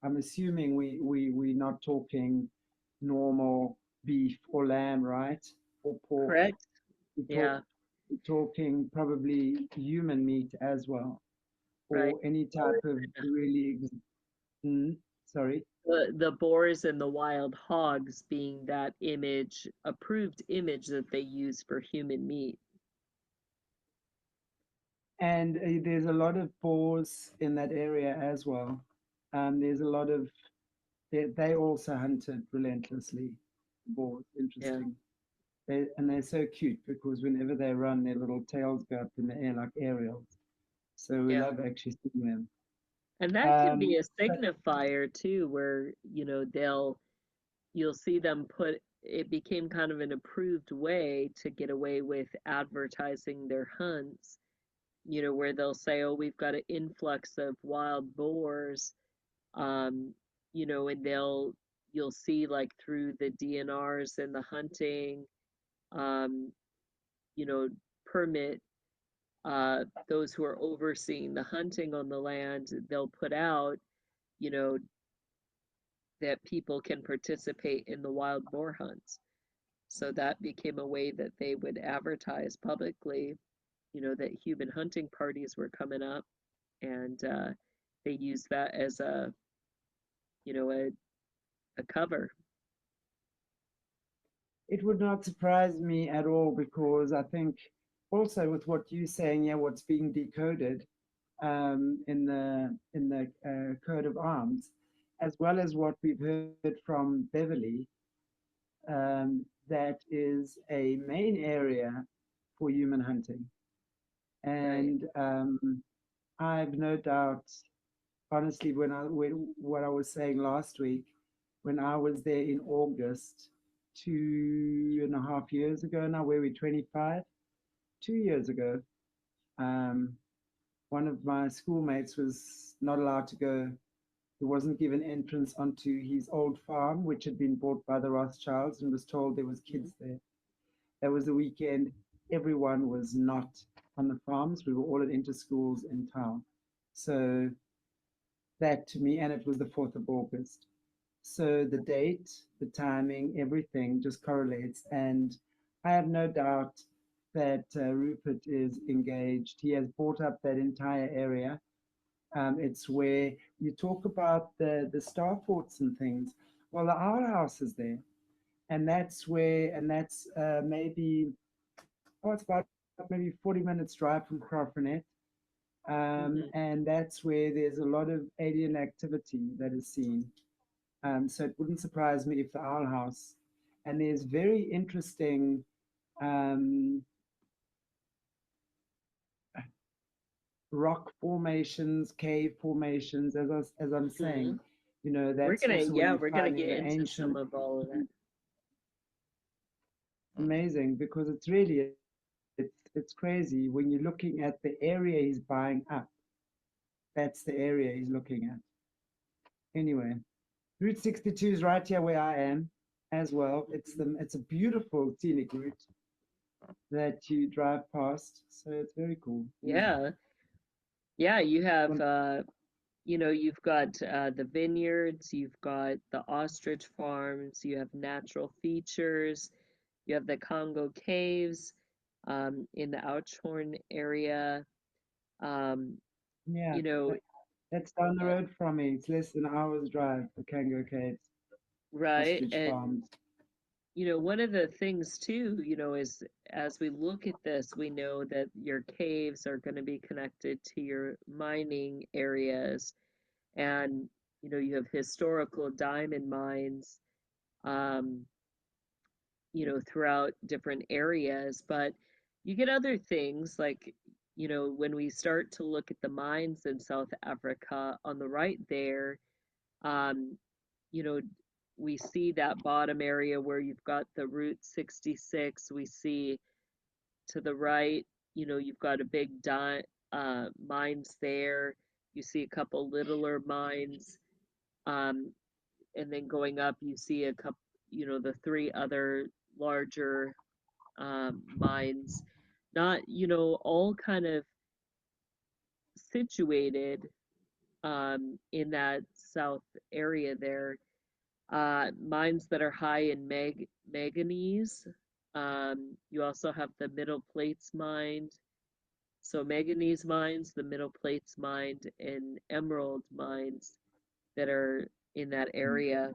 I'm assuming we're not talking normal beef or lamb, right? Or pork. Correct? We talk Yeah. talking probably human meat as well, right? or any Or type of really, mm, sorry. the boars and the wild hogs being that image, approved image that they use for human meat. And there's a lot of boars in that area as well. There's a lot of, they also hunted relentlessly, boars, Yeah, interesting. And they're so cute because whenever they run, their little tails go up in the air like aerials. So we yeah. love actually seeing them. And that can be Um, a but signifier too, where, you'll see them put, it became kind of an approved way to get away with advertising their hunts, where they'll say, oh, we've got an influx of wild boars, um, and you'll see like through the DNRs and the hunting, um, you know, permit, those who are overseeing the hunting on the land, they'll put out, you know, that people can participate in the wild boar hunts. So that became a way that they would advertise publicly, that human hunting parties were coming up, and they used that as you know, a, a cover. it would not surprise me at all because I think also with what you're saying, yeah, what's being decoded in the coat of arms, as well as what we've heard from Beverly, that is a main area for human hunting. Right. And I've no doubt, honestly, when what I was saying last week, when I was there in August, 2.5 years ago now, where we're 25, 2 years ago, um, one of my schoolmates was not allowed to go. He wasn't given entrance onto his old farm, which had been bought by the Rothschilds, and was told there was Mhm. kids there. That was the weekend. Everyone was not on the farms. We were all at inter schools in town. So that to me, and it was the 4th of August. So the date, the timing, everything just correlates. And I have no doubt that Rupert is engaged. He has bought up that entire area. It's where you talk about the star forts and things. Well, the Owl House is there, and that's where, and that's maybe, oh, it's about maybe 40 minutes drive from Crawford. Mhm. And that's where there's a lot of alien activity that is seen. So it wouldn't surprise me if the Owl House, and there's very interesting um, rock formations, cave formations, as I'm saying, Mhm. that's also where Yeah, you're we're gonna finding get the into some ancient. of all of that. Amazing because it's really it's crazy when you're looking at the area he's buying up. That's the area he's looking at. Anyway, Route 62 is right here where I am as well. Mhm. It's a beautiful scenic route that you drive past, so it's very cool. Mm. Yeah. Yeah, you have Well, you've got the vineyards, you've got the ostrich farms, you have natural features, you have the Congo caves, in the Ouchhorn area. Um, yeah, you know, that's down the uh, road from me. It's less than an hour's drive. The Kango Caves, right? ostrich And farms. one of the things too, is as we look at this, we know that your caves are going to be connected to your mining areas, and you have historical diamond mines, um, throughout different areas, but you get other things like, when we start to look at the mines in South Africa on the right there, um, you know, we see that bottom area where you've got the Route 66. We see to the right, you've got a big mines there. You see a couple littler mines. Um, and then going up, you see a couple, the three other larger mines, not, all kind of situated in that south area there. Mines that are high in manganese. You also have the Middle Plates mined. So manganese mines, the Middle Plates mined, and emerald mines that are in that area.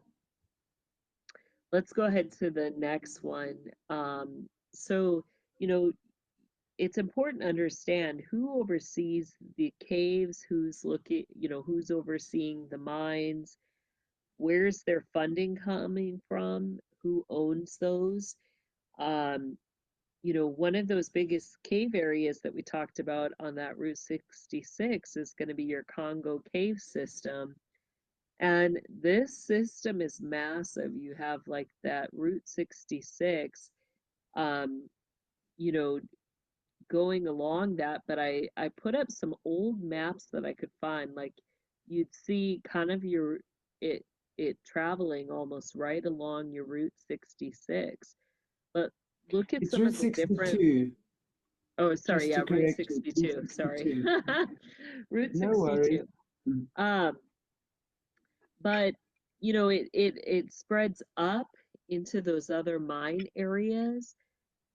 Let's go ahead to the next one. So, you know, it's important to understand who oversees the caves, who's looking, who's overseeing the mines, where's their funding coming from, who owns those. Um, One of those biggest cave areas that we talked about on that Route 66 is going to be your Congo cave system. And this system is massive. You have like that Route 66, um, you know, going along that, but I put up some old maps that I could find. Like you'd see kind of it it traveling almost right along your Route 66. But look at It's some Route of the different. 62. Oh, sorry, Just to yeah, Route correct you, Route 62. Sorry. 62. Route No worries. 62. Um, but it spreads up into those other mine areas.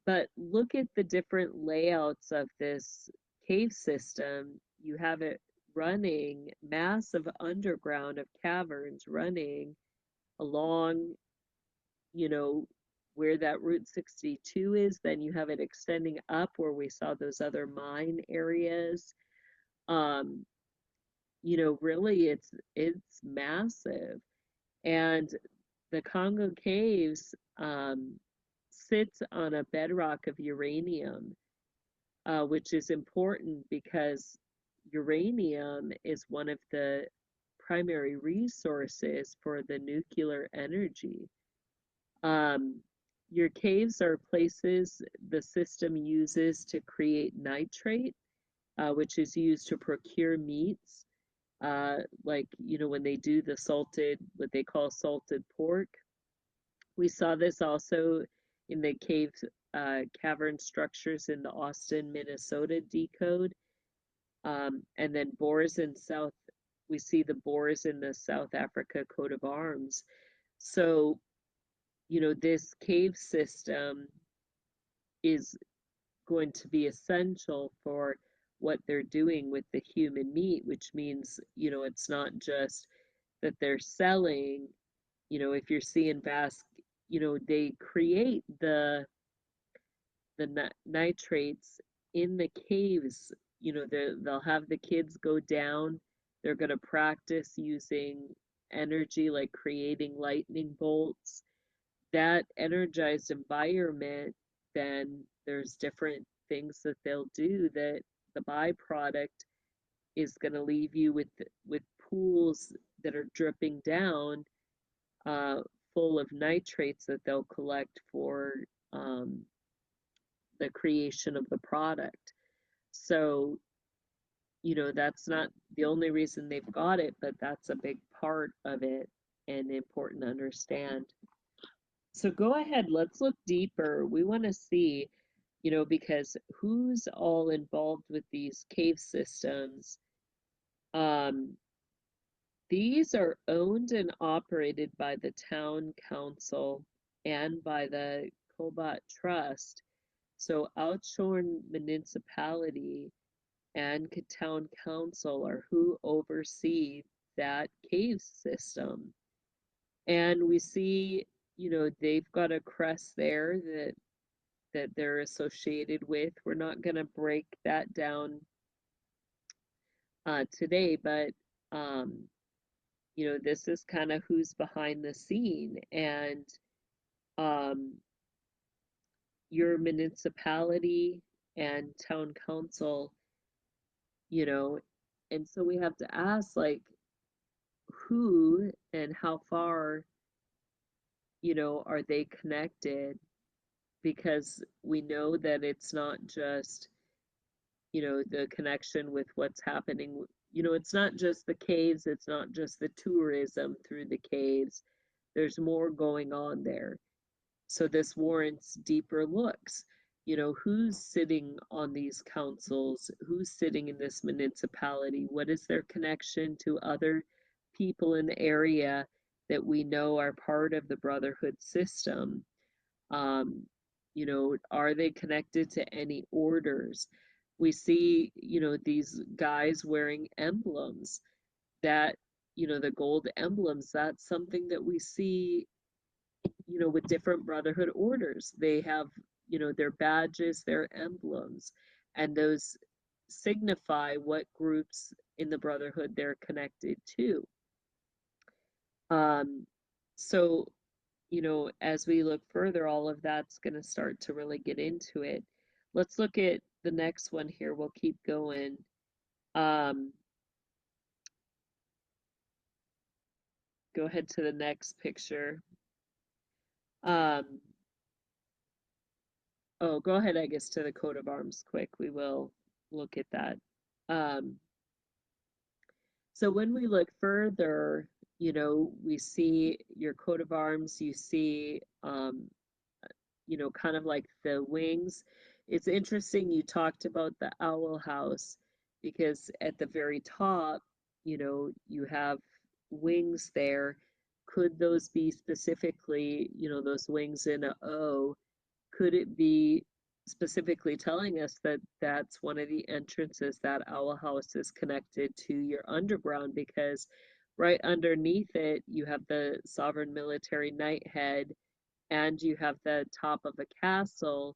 But look at the different layouts of this cave system. You have it running massive underground of caverns running along, you know, where that Route 62 is. Then you have it extending up where we saw those other mine areas. Um, really it's massive. And the Congo caves sits on a bedrock of uranium, which is important because uranium is one of the primary resources for the nuclear energy. Um, your caves are places the system uses to create nitrate, which is used to procure meats, like, when they do the salted, what they call salted pork. We saw this also in the cavern structures in the Austin, Minnesota decode. And then we see the boars in the South Africa coat of arms. So, this cave system is going to be essential for what they're doing with the human meat, which means, it's not just that they're selling, if you're seeing vast, they create the nitrates in the caves. They'll have the kids go down. They're going to practice using energy, like creating lightning bolts. That energized environment, then there's different things that they'll do that the byproduct is going to leave you with pools that are dripping down, uh, full of nitrates that they'll collect for um, the creation of the product. So, that's not the only reason they've got it, but that's a big part of it and important to understand. So go ahead, let's look deeper. We want to see, because who's all involved with these cave systems? Um, these are owned and operated by the town council and by the Cobot Trust. So Outshorn Municipality and Town Council are who oversee that cave system. And we see, they've got a crest there that they're associated with. We're not going to break that down today, but um, this is kind of who's behind the scene. And um, your municipality and town council, you know, and so we have to ask, like, who and how far, are they connected? Because we know that it's not just, the connection with what's happening. It's not just the caves, it's not just the tourism through the caves. There's more going on there. So this warrants deeper looks. Who's sitting on these councils? Who's sitting in this municipality? What is their connection to other people in the area that we know are part of the Brotherhood system? Um, Are they connected to any orders? We see, these guys wearing emblems that, the gold emblems, that's something that we see, with different brotherhood orders. They have, their badges, their emblems, and those signify what groups in the brotherhood they're connected to. Um, so, as we look further, all of that's going to start to really get into it. Let's look at the next one here. We'll keep going. Um, go ahead to the next picture. Um, oh, go ahead, I guess, to the coat of arms quick. We will look at that. Um, so when we look further, we see your coat of arms, you see kind of like the wings. It's interesting you talked about the owl house because at the very top, you have wings there. Could those be specifically, those wings in a O? Could it be specifically telling us that that's one of the entrances, that owl house is connected to your underground? Because right underneath it, you have the sovereign military knighthead and you have the top of a castle,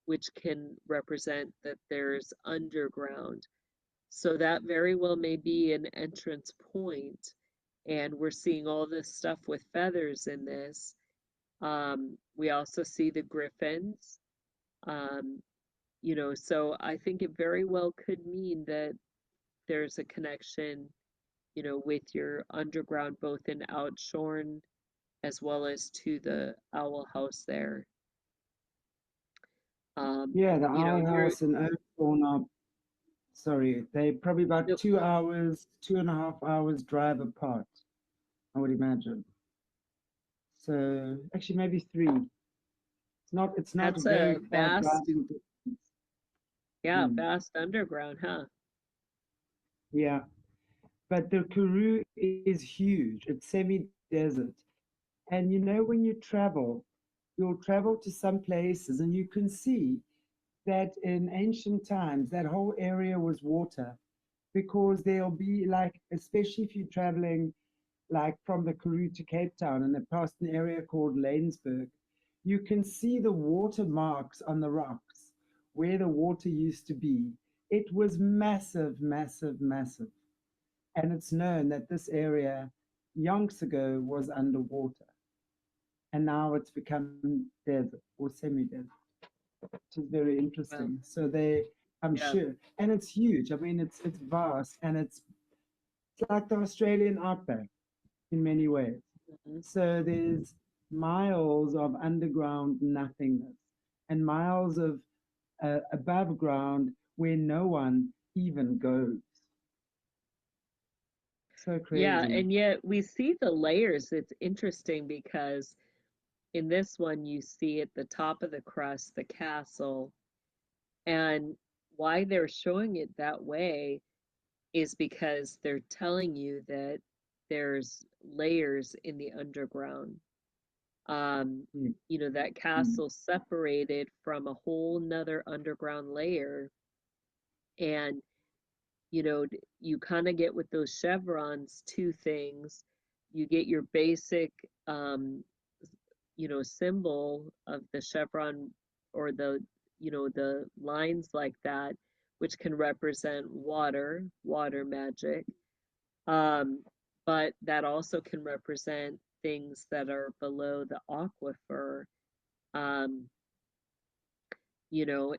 which can represent that there's underground. So that very well may be an entrance point, and we're seeing all this stuff with feathers in this. We also see the griffins. Um, so I think it very well could mean that there's a connection, with your underground, both in Outshorn as well as to the Owl House there. Yeah, the You know, Owl you're House and Oakthorn are, sorry, they're probably about no, 2 hours, 2.5 hours drive apart, I would imagine. So actually maybe three. It's not a that's a very far vast, driving distance. yeah, Mm, vast underground, huh? yeah. But the Karoo is huge. It's semi-desert. And when you travel, you'll travel to some places and you can see that in ancient times, that whole area was water because there'll be like, especially if you're traveling like from the Karoo to Cape Town and they past an area called Lanesburg, you can see the water marks on the rocks where the water used to be. It was massive, massive, massive. And it's known that this area yonks ago was underwater and now it's become desert or semi-desert, which is very Well, interesting. So I'm yeah. sure, and it's huge. I mean, it's vast, and it's like the Australian outback in many ways. Mhm. So there's miles of underground nothingness and miles of above ground where no one even goes. So Yeah, crazy. and yet we see the layers. It's interesting because in this one you see at the top of the crust the castle, and why they're showing it that way is because they're telling you that there's layers in the underground. Mm, That mm. castle separated from a whole nother underground layer, and you kind of get with those chevrons two things. You get your basic symbol of the chevron, or the lines like that, which can represent water magic. um but that also can represent things that are below the aquifer, um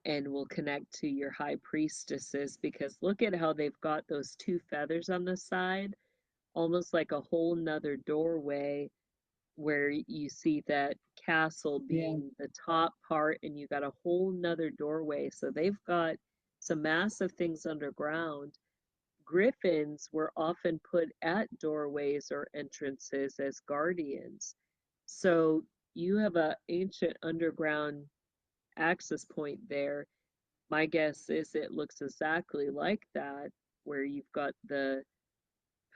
and will connect to your high priestesses, because look at how they've got those two feathers on the side, almost like a whole nother doorway, where you see that castle Yeah, being the top part and you got a whole nother doorway. So they've got some massive things underground. Griffins were often put at doorways or entrances as guardians. So you have a ancient underground access point there. My guess is it looks exactly like that, where you've got the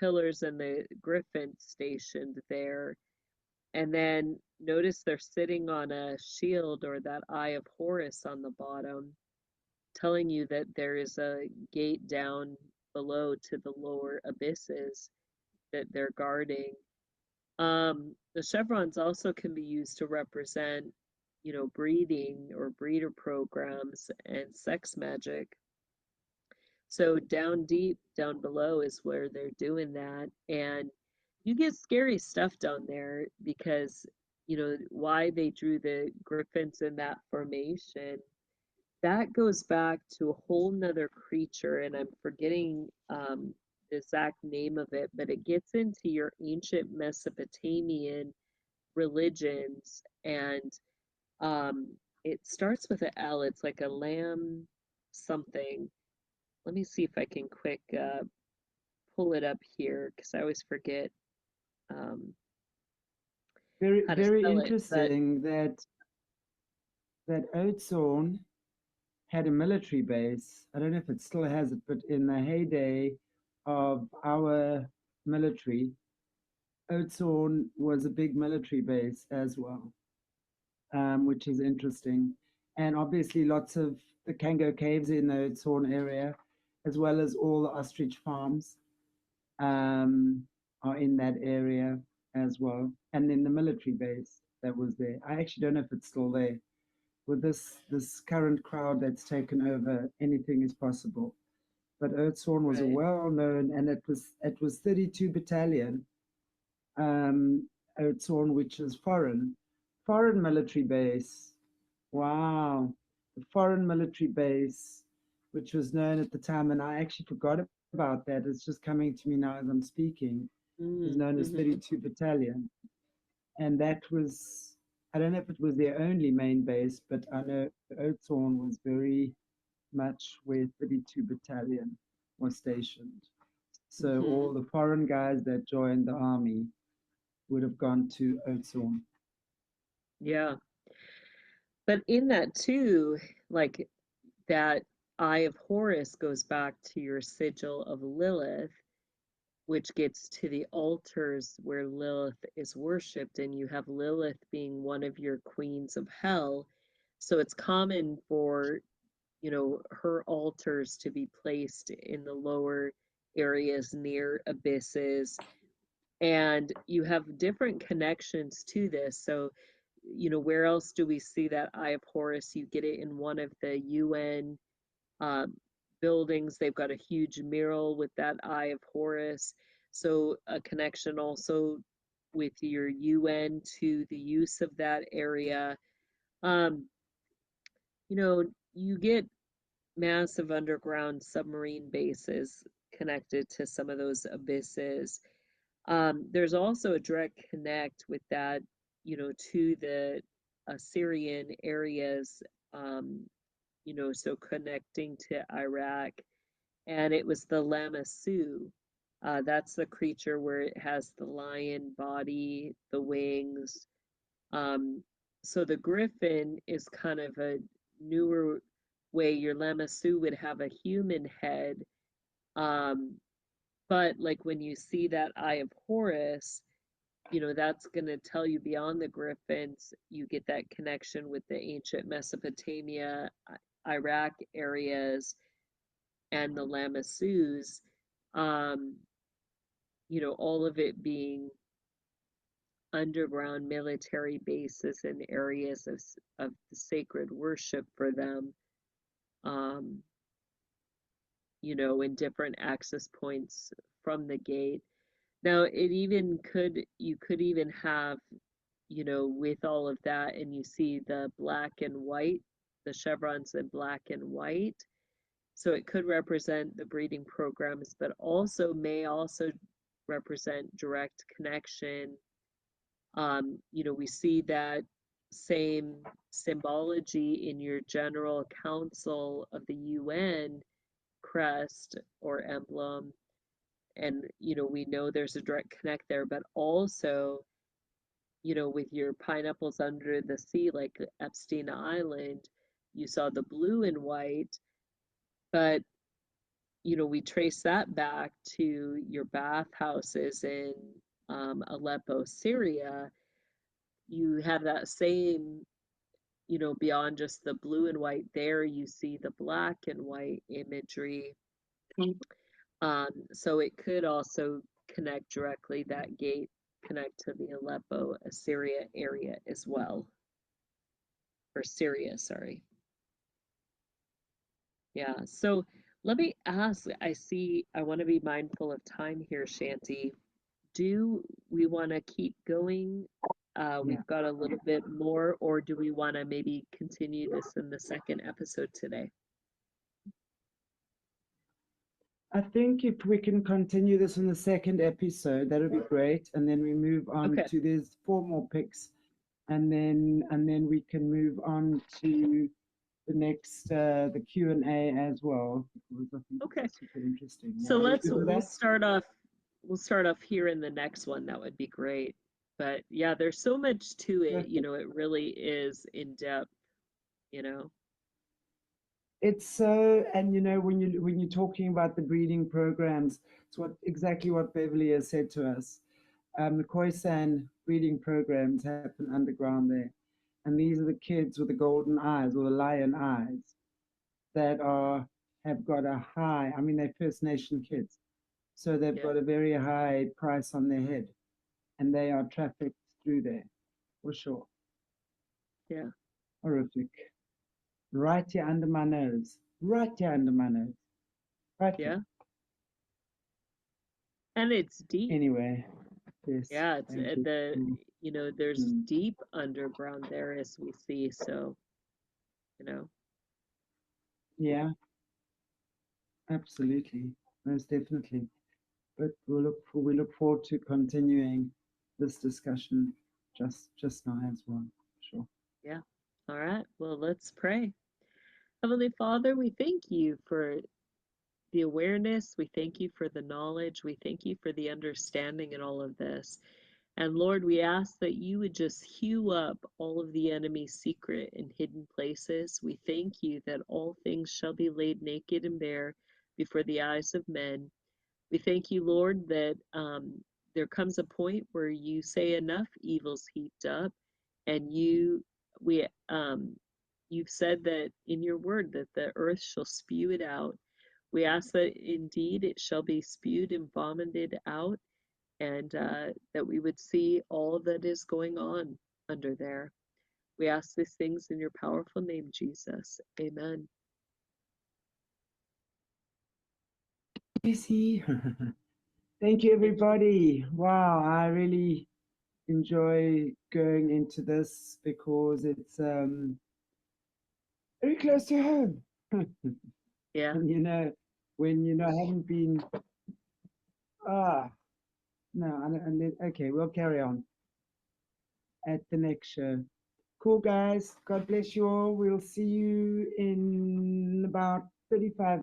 pillars and the griffin stationed there. And then notice they're sitting on a shield or that Eye of Horus on the bottom, telling you that there is a gate down below to the lower abysses that they're guarding. The chevrons also can be used to represent, breeding or breeder programs and sex magic. So down deep, down below is where they're doing that. And you get scary stuff down there because, why they drew the griffins in that formation, that goes back to a whole nother creature, and I'm forgetting the exact name of it, but it gets into your ancient Mesopotamian religions, and um, it starts with an L. It's like a lamb something. Let me see if I can quick pull it up here because I always forget um, Very, how to very spell it. But interesting that Oatsworn had a military base. I don't know if it still has it, but in the heyday of our military, Oatsworn was a big military base as well, which is interesting. And obviously, lots of the Kango caves in the Oatsworn area, as well as all the ostrich farms, um, are in that area as well. And then the military base that was there. I actually don't know if it's still there. With this current crowd that's taken over, anything is possible. But Oatsworn was a right. well known, and it was 32 Battalion, um, Oatsworn, which is foreign military base. Wow, the foreign military base, which was known at the time, and I actually forgot about that. It's just coming to me now as I'm speaking. Was known as Mm-hmm. 32 Battalion, and that was, I don't know if it was their only main base, but I know Oatsworn was very much where 32 Battalion was stationed. So Mm-hmm. all the foreign guys that joined the army would have gone to Oatsworn. Yeah. But in that too, like that Eye of Horus goes back to your sigil of Lilith, which gets to the altars where Lilith is worshipped, and you have Lilith being one of your queens of hell. So it's common for, her altars to be placed in the lower areas near abysses. And you have different connections to this. So, where else do we see that Eye of Horus? You get it in one of the UN um, buildings. They've got a huge mural with that Eye of Horus. So a connection also with your UN to the use of that area. Um, you know, you get massive underground submarine bases connected to some of those abysses. There's also a direct connect with that, to the Assyrian areas, so connecting to Iraq, and it was the Lamassu. That's the creature where it has the lion body, the wings. Um, so the griffin is kind of a newer way. Your Lamassu would have a human head, um, but like when you see that Eye of Horus, that's going to tell you beyond the griffins, you get that connection with the ancient Mesopotamia, Iraq areas, and the Lamassus, um, all of it being underground military bases and areas of sacred worship for them, um, in different access points from the gate. Now, you could even have, with all of that, and you see the black and white, the chevrons in black and white. So it could represent the breeding programs, but also may also represent direct connection. We see that same symbology in your General Council of the UN crest or emblem. And, we know there's a direct connect there, but also, with your pineapples under the sea, like Epstein Island, you saw the blue and white, but we trace that back to your bathhouses in Aleppo, Syria. you have that same, you know, beyond just the blue and white there, you see the black and white imagery. So it could also connect directly, that gate connect to the Aleppo, Assyria area as well. Or Syria, sorry. Yeah, so let me ask, I want to be mindful of time here, Shanti. Do we want to keep going? Yeah. We've got a little bit more, or do we want to maybe continue this in the second episode today? I think if we can continue this in the second episode, that would be great. And then we move on Okay. to, there's 4 more picks, and then we can move on to the next the Q&A as well, because I think Okay. it's super interesting. So Yeah, are you good with we'll that? start off here in the next one. That would be great. But yeah, there's so much to it, you Perfect. know, it really is in depth, you know. It's so, and when you're talking about the breeding programs, it's exactly what Beverly has said to us. The Khoisan breeding programs happen underground there, and these are the kids with the golden eyes or the lion eyes that have got a high. I mean, they're First Nation kids, so they've Yeah. got a very high price on their head, and they are trafficked through there for sure. Yeah. Horrific. Right here under my nose. Right here under my nose. Right Yeah. here. And it's deep. Anyway, yes, Yeah, it's thank you. you know, there's Mm. deep underground there as we see, so, you know. Yeah, absolutely, most definitely. But we look forward to continuing this discussion just now as well. Sure. Yeah. All right. Well, let's pray. Heavenly Father, we thank you for the awareness. We thank you for the knowledge. We thank you for the understanding in all of this. And Lord, we ask that you would just hew up all of the enemy's secret and hidden places. We thank you that all things shall be laid naked and bare before the eyes of men. We thank you, Lord, that there comes a point where you say enough evil's heaped up, and we you've said that in your word that the earth shall spew it out. We ask that indeed it shall be spewed and vomited out, and that we would see all that is going on under there. We ask these things in your powerful name, Jesus. Amen. Jessie. Thank you, everybody. Wow, I really enjoy going into this because it's very close to home. Yeah. And when I haven't been, ah, no, okay, we'll carry on at the next show. Cool, guys. God bless you all. We'll see you in about 35